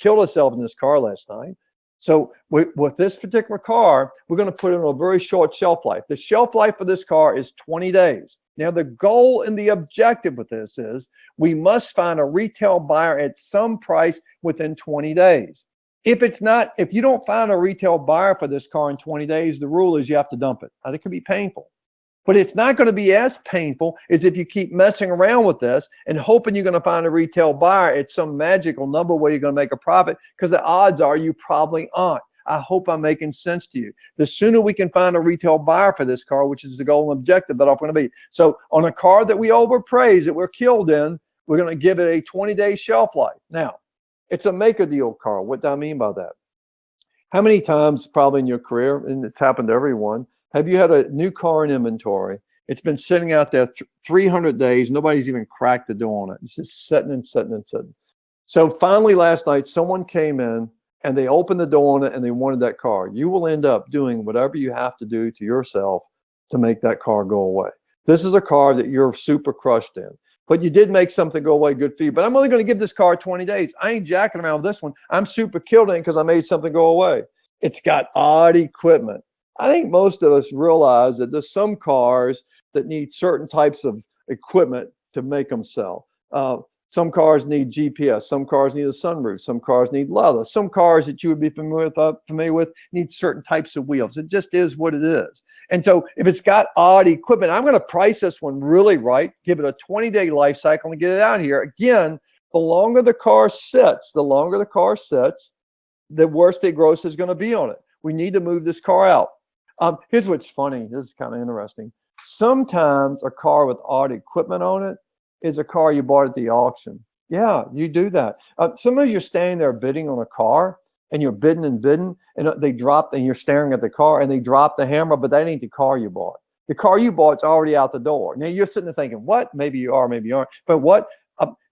killed ourselves in this car last night. So with this particular car, we're going to put it on a very short shelf life. The shelf life for this car is 20 days. Now, the goal and the objective with this is we must find a retail buyer at some price within 20 days. If you don't find a retail buyer for this car in 20 days, the rule is you have to dump it. Now, it can be painful, but it's not going to be as painful as if you keep messing around with this and hoping you're going to find a retail buyer at some magical number where you're going to make a profit, because the odds are you probably aren't. I hope I'm making sense to you. The sooner we can find a retail buyer for this car, which is the goal and objective, that I'm going to be. So on a car that we overpraise, that we're killed in, we're going to give it a 20-day shelf life. Now, it's a make-a-deal car. What do I mean by that? How many times, probably in your career, and it's happened to everyone, have you had a new car in inventory? It's been sitting out there 300 days. Nobody's even cracked the door on it. It's just sitting and sitting and sitting. So finally last night, someone came in and they opened the door on it and they wanted that car. You will end up doing whatever you have to do to yourself to make that car go away. This is a car that you're super crushed in. But you did make something go away good for you. But I'm only going to give this car 20 days. I ain't jacking around with this one. I'm super killed in it because I made something go away. It's got odd equipment. I think most of us realize that there's some cars that need certain types of equipment to make them sell. Some cars need GPS. Some cars need a sunroof. Some cars need leather. Some cars that you would be familiar with need certain types of wheels. It just is what it is. And so if it's got odd equipment, I'm going to price this one really right, give it a 20-day life cycle and get it out here. Again, the longer the car sits, the worse the gross is going to be on it. We need to move this car out. Here's what's funny. This is kind of interesting. Sometimes a car with odd equipment on it is a car you bought at the auction. Yeah, you do that. Sometimes you're standing there bidding on a car, and you're bidding, and they drop, and you're staring at the car, and they drop the hammer, but that ain't the car you bought. The car you bought's already out the door. Now you're sitting there thinking, what? Maybe you are, maybe you aren't. But what?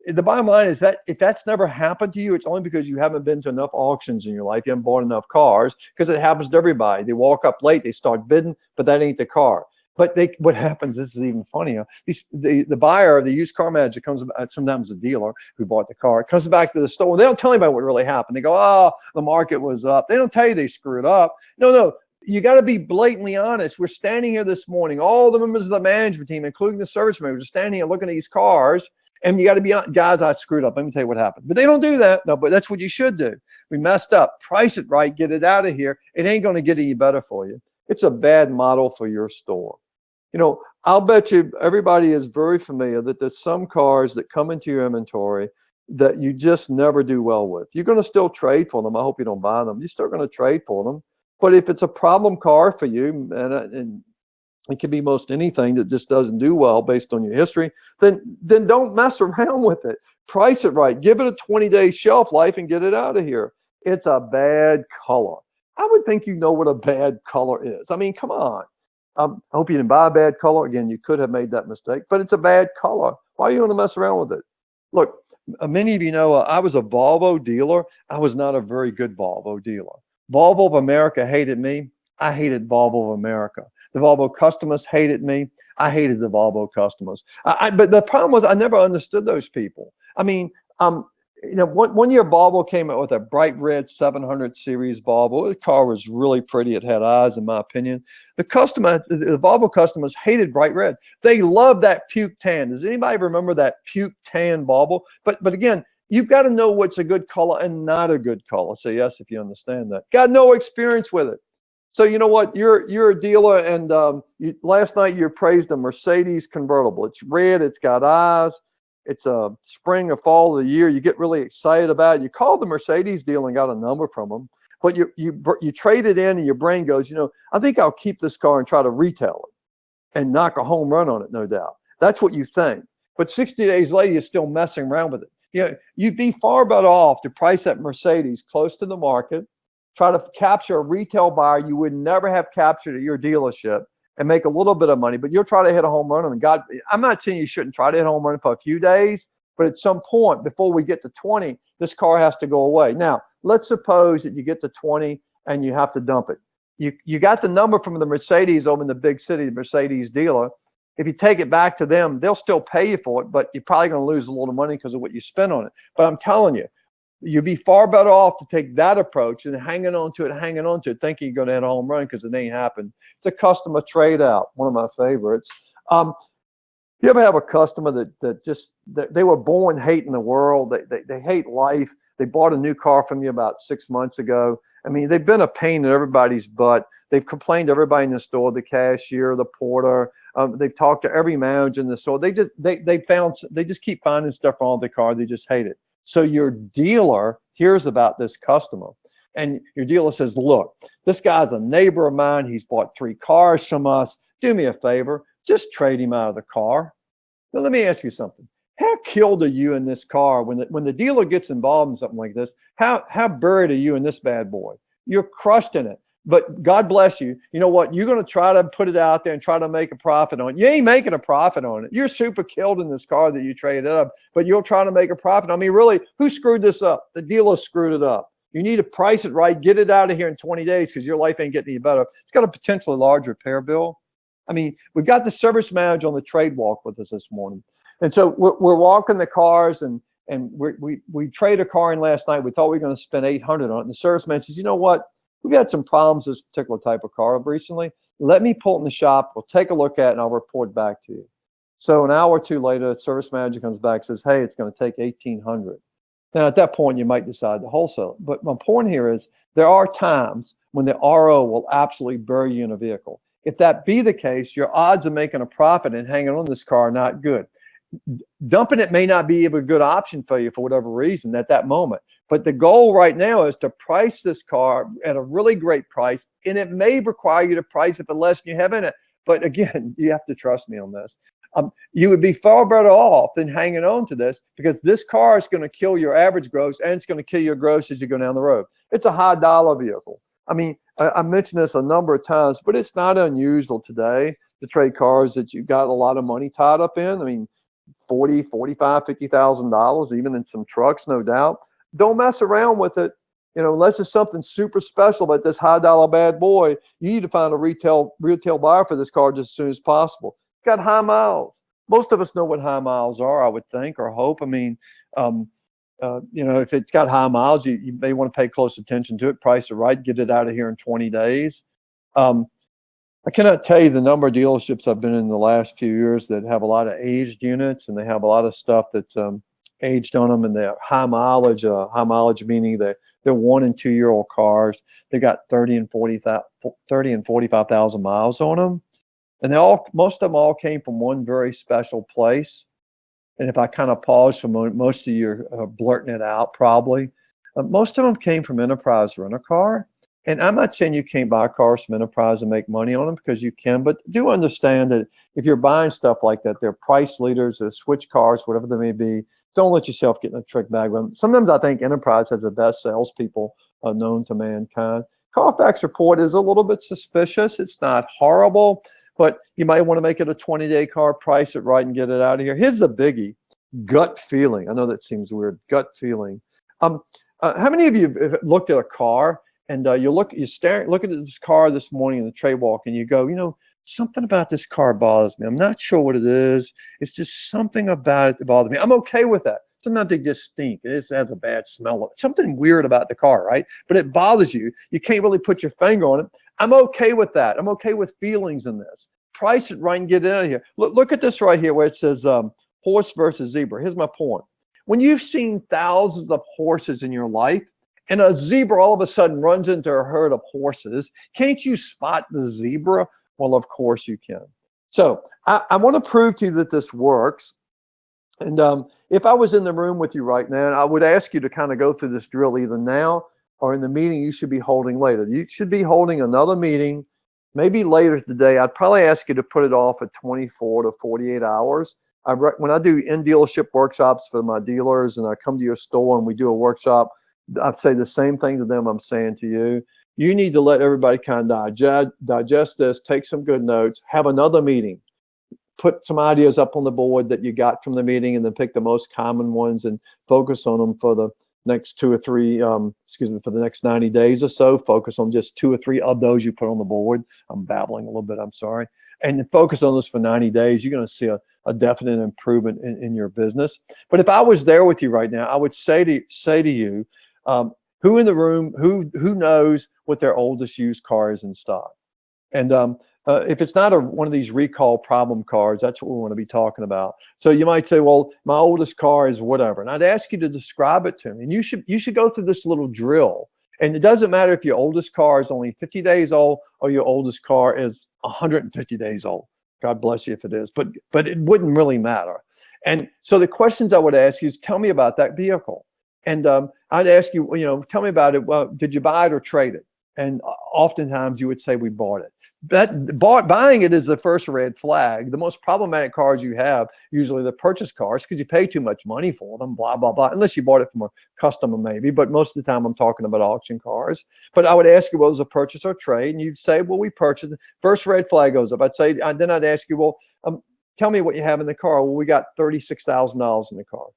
The bottom line is that if that's never happened to you, it's only because you haven't been to enough auctions in your life. You haven't bought enough cars, because it happens to everybody. They walk up late, they start bidding, but that ain't the car. But what happens, this is even funnier, the buyer, the used car manager comes, sometimes the dealer who bought the car, comes back to the store. They don't tell anybody what really happened. They go, oh, the market was up. They don't tell you they screwed up. No, you got to be blatantly honest. We're standing here this morning. All the members of the management team, including the service managers, are standing here looking at these cars. And you got to be honest. Guys, I screwed up. Let me tell you what happened. But they don't do that. No, but that's what you should do. We messed up. Price it right. Get it out of here. It ain't going to get any better for you. It's a bad model for your store. You know, I'll bet you everybody is very familiar that there's some cars that come into your inventory that you just never do well with. You're going to still trade for them. I hope you don't buy them. You're still going to trade for them. But if it's a problem car for you, and it can be most anything that just doesn't do well based on your history, then don't mess around with it. Price it right. Give it a 20-day shelf life and get it out of here. It's a bad color. I would think you know what a bad color is. I mean, come on. I hope you didn't buy a bad color. Again, you could have made that mistake, but it's a bad color. Why are you going to mess around with it? Look, many of you know I was a Volvo dealer. I was not a very good Volvo dealer. Volvo of America hated me. I hated Volvo of America. The Volvo customers hated me. I hated the Volvo customers. But the problem was I never understood those people. I mean, one year Volvo came out with a bright red 700 series Volvo. The car was really pretty. It had eyes, in my opinion. The Volvo customers hated bright red. They loved that puke tan. Does anybody remember that puke tan Volvo? But again, you've got to know what's a good color and not a good color. So yes, if you understand that. Got no experience with it. So you know what? You're a dealer, and last night you praised a Mercedes convertible. It's red. It's got eyes. It's a spring or fall of the year. You get really excited about it. You called the Mercedes dealer and got a number from them, but you trade it in, and your brain goes, I think I'll keep this car and try to retail it and knock a home run on it, no doubt. That's what you think. But 60 days later, you're still messing around with it. You'd be far better off to price that Mercedes close to the market, try to capture a retail buyer you would never have captured at your dealership, and make a little bit of money, but you'll try to hit a home run. And God, I'm not saying you shouldn't try to hit a home run for a few days, but at some point before we get to 20, this car has to go away. Now, let's suppose that you get to 20 and you have to dump it. You got the number from the Mercedes over in the big city, the Mercedes dealer. If you take it back to them, they'll still pay you for it, but you're probably going to lose a little money because of what you spent on it. But I'm telling you, you'd be far better off to take that approach and hanging on to it, thinking you're going to hit a home run because it ain't happened. It's a customer trade out, one of my favorites. You ever have a customer that they were born hating the world? They hate life. They bought a new car from you about 6 months ago. I mean, they've been a pain in everybody's butt. They've complained to everybody in the store, the cashier, the porter. They've talked to every manager in the store. They just keep finding stuff wrong with the car. They just hate it. So your dealer hears about this customer, and your dealer says, look, this guy's a neighbor of mine. He's bought 3 cars from us. Do me a favor. Just trade him out of the car. Now, let me ask you something. How killed are you in this car when the dealer gets involved in something like this? How buried are you in this bad boy? You're crushed in it. But God bless you. You know what? You're going to try to put it out there and try to make a profit on it. You ain't making a profit on it. You're super killed in this car that you traded up, but you're trying to make a profit. I mean, really, who screwed this up? The dealer screwed it up. You need to price it right, get it out of here in 20 days because your life ain't getting any better. It's got a potentially large repair bill. I mean, we've got the service manager on the trade walk with us this morning. And so we're walking the cars, and we traded a car in last night. We thought we were going to spend $800 on it. And the service man says, you know what? We've had some problems with this particular type of car recently. Let me pull it in the shop. We'll take a look at it, and I'll report back to you. So an hour or two later, the service manager comes back and says, hey, it's going to take $1,800. Now, at that point, you might decide to wholesale it. But my point here is there are times when the RO will absolutely bury you in a vehicle. If that be the case, your odds of making a profit and hanging on this car are not good. Dumping it may not be a good option for you for whatever reason at that moment. But the goal right now is to price this car at a really great price, and it may require you to price it for less than you have in it. But again, you have to trust me on this. You would be far better off than hanging on to this, because this car is going to kill your average gross, and it's going to kill your gross as you go down the road. It's a high dollar vehicle. I mean, I mentioned this a number of times, but it's not unusual today to trade cars that you got a lot of money tied up in. I mean, $40,000, $45,000, $50,000, even in some trucks, no doubt. Don't mess around with it. Unless it's something super special about this high dollar bad boy, you need to find a retail buyer for this car just as soon as possible. It's got high miles. Most of us know what high miles are, I would think, or hope. I mean, if it's got high miles, you may want to pay close attention to it, price it right, get it out of here in 20 days. I cannot tell you the number of dealerships I've been in the last few years that have a lot of aged units, and they have a lot of stuff that's aged on them, and they're high mileage meaning that they're 1 and 2 year old cars. They got 30 and 45,000 miles on them, and most of them all came from one very special place. And if I kind of pause for a moment, most of you are blurting it out probably. Most of them came from Enterprise Rent-A-Car. And I'm not saying you can't buy cars from Enterprise and make money on them, because you can, but do understand that if you're buying stuff like that, they're price leaders, they're switch cars, whatever they may be. Don't let yourself get in a trick bag with them. Sometimes I think Enterprise has the best salespeople known to mankind. Carfax report is a little bit suspicious. It's not horrible, but you might want to make it a 20-day car, price it right, and get it out of here. Here's the biggie: gut feeling. I know that seems weird. Gut feeling. How many of you have looked at a car and you look at this car this morning in the trade walk, and you go, something about this car bothers me. I'm not sure what it is. It's just something about it that bothers me. I'm okay with that. Sometimes they just stink. It just has a bad smell. Something weird about the car, right? But it bothers you. You can't really put your finger on it. I'm okay with that. I'm okay with feelings in this. Price it right and get it out of here. Look at this right here where it says horse versus zebra. Here's my point. When you've seen thousands of horses in your life, and a zebra all of a sudden runs into a herd of horses, can't you spot the zebra? Well, of course you can. So I want to prove to you that this works. And if I was in the room with you right now, I would ask you to kind of go through this drill either now or in the meeting you should be holding later. You should be holding another meeting, maybe later today. I'd probably ask you to put it off at 24 to 48 hours. When I do in-dealership workshops for my dealers and I come to your store and we do a workshop, I say the same thing to them I'm saying to you. You need to let everybody kind of digest this, take some good notes, have another meeting, put some ideas up on the board that you got from the meeting, and then pick the most common ones and focus on them for the next for the next 90 days or so. Focus on just 2 or 3 of those you put on the board. I'm babbling a little bit, I'm sorry. And focus on this for 90 days. You're going to see a definite improvement in your business. But if I was there with you right now, I would say to you, who in the room, who knows what their oldest used car is in stock? And if it's not one of these recall problem cars, that's what we want to be talking about. So you might say, well, my oldest car is whatever. And I'd ask you to describe it to me. And you should go through this little drill. And it doesn't matter if your oldest car is only 50 days old or your oldest car is 150 days old. God bless you if it is. But it wouldn't really matter. And so the questions I would ask you is, tell me about that vehicle. And I'd ask you, tell me about it. Well, did you buy it or trade it? And oftentimes you would say, we bought it. Buying it is the first red flag. The most problematic cars you have, usually the purchase cars, because you pay too much money for them, blah, blah, blah, unless you bought it from a customer maybe, but most of the time I'm talking about auction cars. But I would ask you, well, was it a purchase or trade? And you'd say, well, we purchased it. First red flag goes up. Then I'd ask you, well, tell me what you have in the car. Well, we got $36,000 in the car.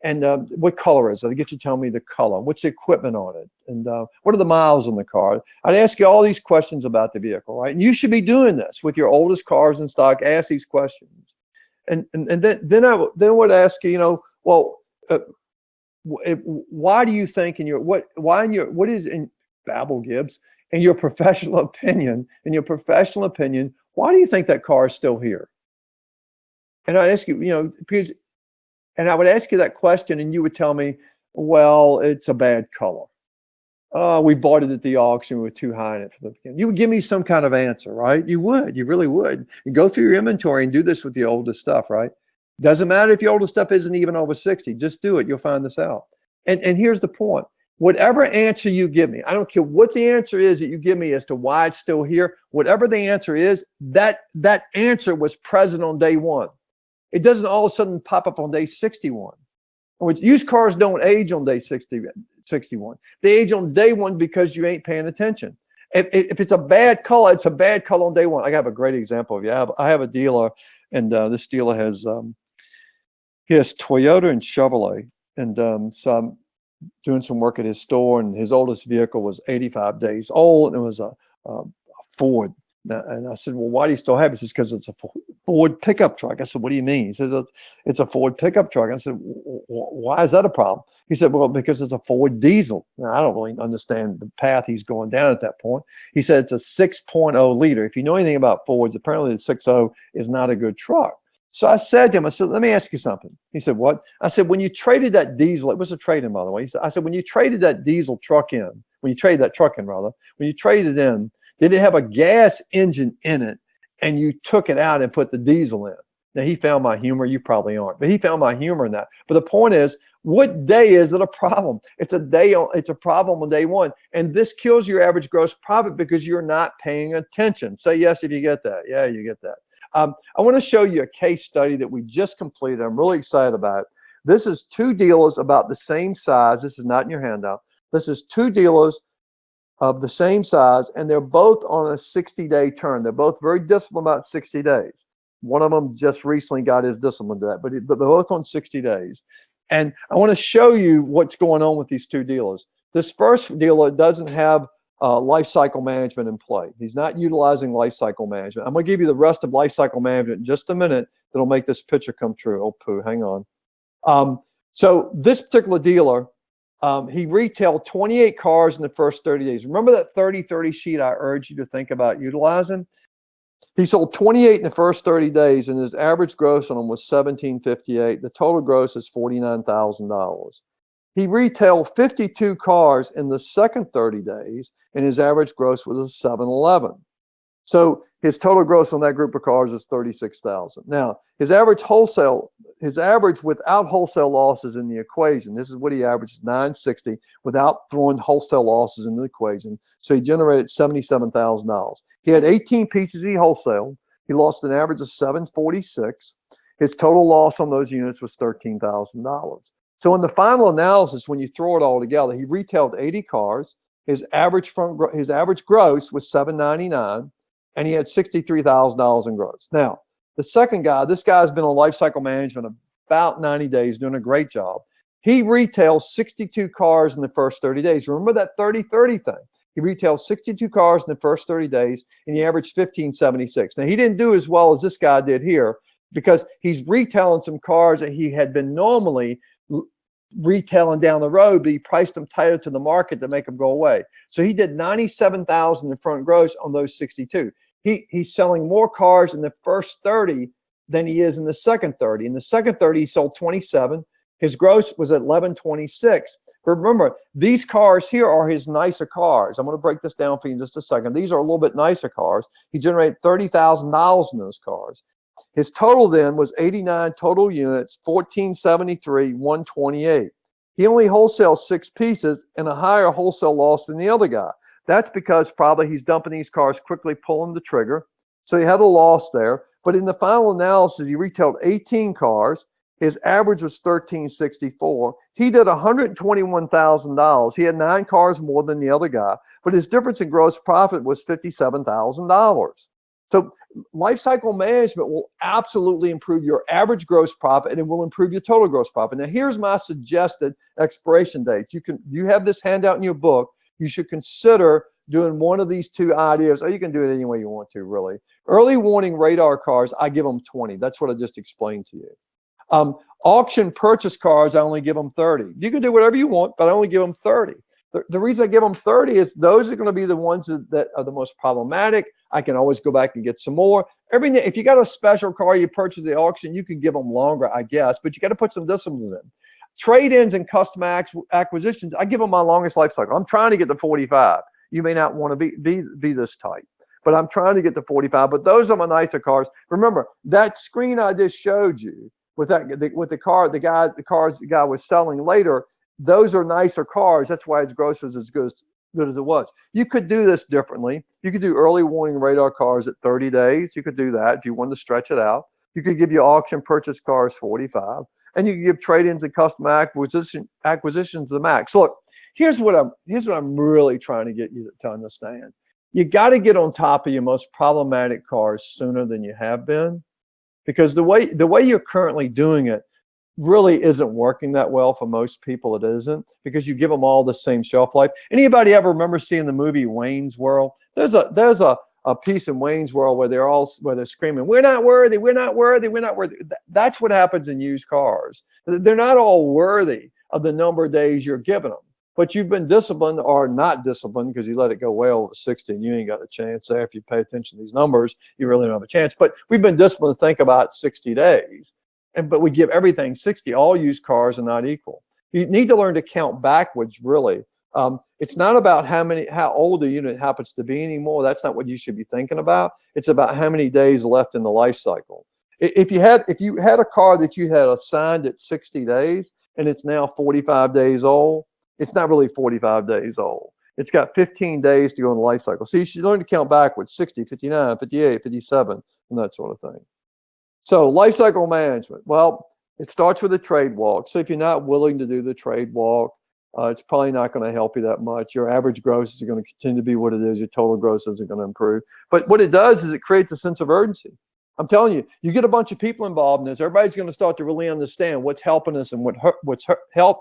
And what color is it? I'd get you to tell me the color. What's the equipment on it? And what are the miles on the car? I'd ask you all these questions about the vehicle, right? And you should be doing this with your oldest cars in stock. Ask these questions. And then I would ask you, why do you think what is in Babel Gibbs, in your professional opinion, why do you think that car is still here? And I'd ask you, because. And I would ask you that question, and you would tell me, well, it's a bad color. We bought it at the auction. We were too high in it for the beginning. You would give me some kind of answer, right? You would. You really would. You go through your inventory and do this with the oldest stuff, right? Doesn't matter if your oldest stuff isn't even over 60. Just do it. You'll find this out. And here's the point. Whatever answer you give me, I don't care what the answer is that you give me as to why it's still here. Whatever the answer is, that answer was present on day one. It doesn't all of a sudden pop up on day 61. Used cars don't age on day 61. They age on day one because you ain't paying attention. If it's a bad color, it's a bad color on day one. I have a great example of you. I have a dealer, and this dealer has Toyota and Chevrolet. And so I'm doing some work at his store, and his oldest vehicle was 85 days old, and it was a Ford. And I said, well, why do you still have it? He says, because it's a Ford pickup truck. I said, what do you mean? He says, it's a Ford pickup truck. I said, why is that a problem? He said, well, because it's a Ford diesel. Now, I don't really understand the path he's going down at that point. He said, it's a 6.0 liter. If you know anything about Fords, apparently the 6.0 is not a good truck. So I said to him, let me ask you something. He said, what? I said, when you traded that diesel, it was a trade-in, by the way. I said, when you traded that diesel truck in, when you traded it in, did it have a gas engine in it, and you took it out and put the diesel in? Now, he found my humor. You probably aren't, but he found my humor in that. But the point is, what day is it a problem? It's a problem on day one. And this kills your average gross profit because you're not paying attention. Say yes if you get that. Yeah, you get that. I want to show you a case study that we just completed. I'm really excited about it. This is 2 dealers about the same size. This is not in your handout. This is 2 dealers of the same size, and they're both on a 60-day term. They're both very disciplined about 60 days. One of them just recently got his discipline to that, but they're both on 60 days. And I want to show you what's going on with these 2 dealers. This first dealer doesn't have life cycle management in play. He's not utilizing life cycle management. I'm going to give you the rest of life cycle management in just a minute that'll make this picture come true. Oh, poo, hang on. So this particular dealer, he retailed 28 cars in the first 30 days. Remember that 30-30 sheet I urged you to think about utilizing? He sold 28 in the first 30 days, and his average gross on them was $1,758. The total gross is $49,000. He retailed 52 cars in the second 30 days, and his average gross was a $711. So his total gross on that group of cars is $36,000. Now, his average without wholesale losses in the equation, this is what he averages, $960 without throwing wholesale losses in the equation. So he generated $77,000. He had 18 pieces he wholesaled. He lost an average of $746. His total loss on those units was $13,000. So in the final analysis, when you throw it all together, he retailed 80 cars. His average gross was $799, and he had $63,000 in gross. Now, the second guy, this guy's been on lifecycle management about 90 days, doing a great job. He retailed 62 cars in the first 30 days. Remember that 30-30 thing? He retailed 62 cars in the first 30 days, and he averaged $1,576. Now, he didn't do as well as this guy did here because he's retailing some cars that he had been normally retailing down the road, but he priced them tighter to the market to make them go away. So he did $97,000 in front gross on those 62. He's selling more cars in the first 30 than he is in the second 30. In the second 30, he sold 27. His gross was at $1,126. But remember, these cars here are his nicer cars. I'm going to break this down for you in just a second. These are a little bit nicer cars. He generated $30,000 in those cars. His total then was 89 total units, 1,473, 128. He only wholesales 6 pieces and a higher wholesale loss than the other guy. That's because probably he's dumping these cars quickly, pulling the trigger. So he had a loss there. But in the final analysis, he retailed 18 cars. His average was $1,364. He did $121,000. He had 9 cars more than the other guy, but his difference in gross profit was $57,000. So lifecycle management will absolutely improve your average gross profit, and it will improve your total gross profit. Now, here's my suggested expiration dates. You have this handout in your book. You should consider doing one of these 2 ideas, or you can do it any way you want to, really. Early warning radar cars, I give them 20. That's what I just explained to you. Auction purchase cars, I only give them 30. You can do whatever you want, but I only give them 30. The reason I give them 30 is those are going to be the ones that are the most problematic. I can always go back and get some more. If you got a special car you purchase at the auction, you can give them longer, I guess, but you got to put some discipline in. Trade-ins and custom acquisitions, I give them my longest life cycle. I'm trying to get to 45. You may not want to be this tight, but I'm trying to get to 45. But those are my nicer cars. Remember, that screen I just showed you with the cars the guy was selling later, those are nicer cars. That's why his gross was as good as it was. You could do this differently. You could do early warning radar cars at 30 days. You could do that if you wanted to stretch it out. You could give your auction purchase cars 45. And you can give trade-ins and custom acquisitions the max. Look, here's what I'm really trying to get you to understand. You got to get on top of your most problematic cars sooner than you have been, because the way you're currently doing it really isn't working that well for most people. It isn't, because you give them all the same shelf life. Anybody ever remember seeing the movie Wayne's World? There's a piece in Wayne's World where they're screaming, "We're not worthy, we're not worthy, we're not worthy." That's what happens in used cars. They're not all worthy of the number of days you're giving them. But you've been disciplined or not disciplined because you let it go way over 60 and you ain't got a chance there. If you pay attention to these numbers, you really don't have a chance. But we've been disciplined to think about 60 days. But we give everything 60. All used cars are not equal. You need to learn to count backwards, really. It's not about how old the unit happens to be anymore. That's not what you should be thinking about. It's about how many days left in the life cycle. If you had a car that you had assigned at 60 days and it's now 45 days old, it's not really 45 days old. It's got 15 days to go in the life cycle. So you should learn to count backwards: 60, 59, 58, 57, and that sort of thing. So life cycle management. Well, it starts with a trade walk. So if you're not willing to do the trade walk, it's probably not going to help you that much. Your average gross is going to continue to be what it is. Your total gross isn't going to improve. But what it does is it creates a sense of urgency. I'm telling you, you get a bunch of people involved in this, everybody's going to start to really understand what's helping us and what's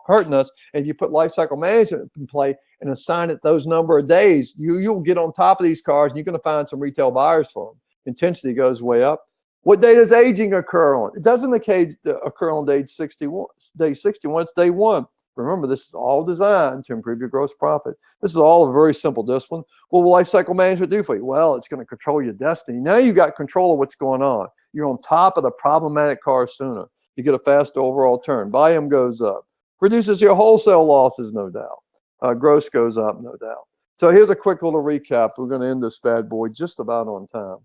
hurting us. And if you put life cycle management in play and assign it those number of days, you'll get on top of these cars and you're going to find some retail buyers for them. Intensity goes way up. What day does aging occur on? It doesn't occur on age 61. day 60, what's day one? Remember, this is all designed to improve your gross profit. This is all a very simple discipline. What will life cycle management do for you? Well, it's going to control your destiny. Now you got control of what's going on. You're on top of the problematic cars sooner. You get a faster overall turn. Volume goes up. Reduces your wholesale losses, no doubt. Gross goes up, no doubt. So here's a quick little recap. We're going to end this bad boy just about on time.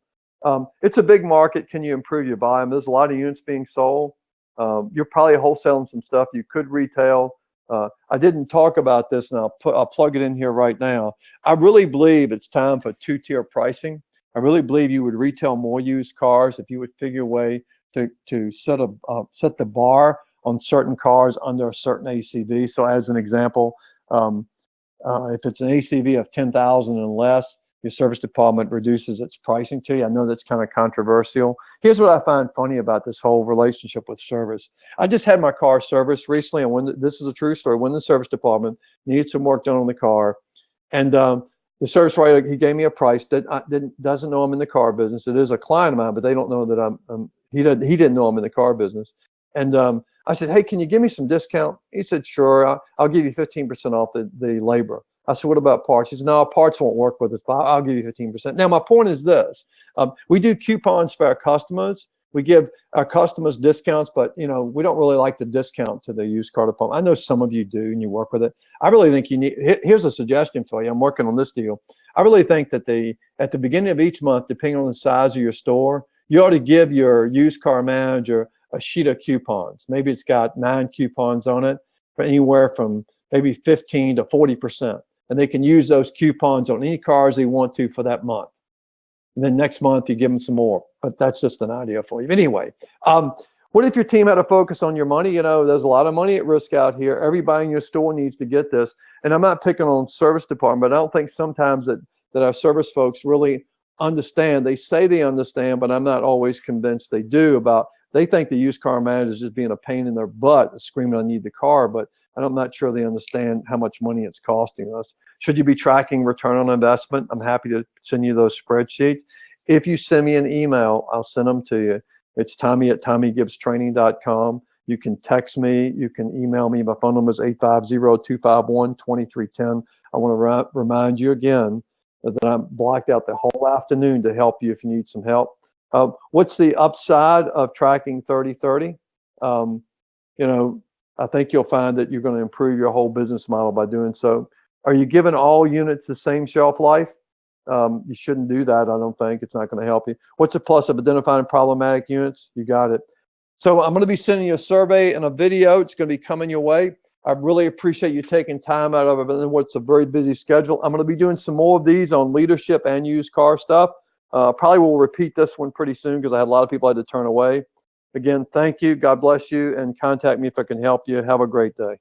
It's a big market. Can you improve your volume? There's a lot of units being sold. You're probably wholesaling some stuff you could retail. I didn't talk about this, and I'll plug it in here right now. I really believe it's time for two-tier pricing. I really believe you would retail more used cars if you would figure a way to set the bar on certain cars under a certain ACV. So as an example, if it's an ACV of 10,000 and less, your service department reduces its pricing to you. I know that's kind of controversial. Here's what I find funny about this whole relationship with service. I just had my car serviced recently, and this is a true story. When the service department needed some work done on the car, and the service writer, he gave me a price that doesn't know I'm in the car business. It is a client of mine, but they don't know that he didn't know I'm in the car business. And I said, hey, can you give me some discount? He said, sure, I'll give you 15% off the labor. I said, what about parts? He said, no, parts won't work with us, but I'll give you 15%. Now, my point is this. We do coupons for our customers. We give our customers discounts, but, you know, we don't really like the discount to the used car department. I know some of you do, and you work with it. I really think you need, here's a suggestion for you. I'm working on this deal. I really think that at the beginning of each month, depending on the size of your store, you ought to give your used car manager a sheet of coupons. Maybe it's got 9 coupons on it for anywhere from maybe 15 to 40%. And they can use those coupons on any cars they want to for that month. And then next month you give them some more. But that's just an idea for you. Anyway, what if your team had a focus on your money? You know, there's a lot of money at risk out here. Everybody in your store needs to get this. And I'm not picking on service department, but I don't think sometimes that our service folks really understand. They say they understand, but I'm not always convinced they do. They think the used car manager is just being a pain in their butt, screaming, I need the car, but I'm not sure they understand how much money it's costing us. Should you be tracking return on investment? I'm happy to send you those spreadsheets. If you send me an email, I'll send them to you. It's Tommy@TommyGibbsTraining.com. You can text me. You can email me. My phone number is 850-251-2310. I want to remind you again that I'm blocked out the whole afternoon to help you if you need some help. What's the upside of tracking 30/30? You know, I think you'll find that you're going to improve your whole business model by doing so. Are you giving all units the same shelf life? You shouldn't do that, I don't think. It's not going to help you. What's the plus of identifying problematic units? You got it. So I'm going to be sending you a survey and a video. It's going to be coming your way. I really appreciate you taking time out of what's a very busy schedule. I'm going to be doing some more of these on leadership and used car stuff. Probably will repeat this one pretty soon because I had a lot of people I had to turn away. Again, thank you. God bless you. And contact me if I can help you. Have a great day.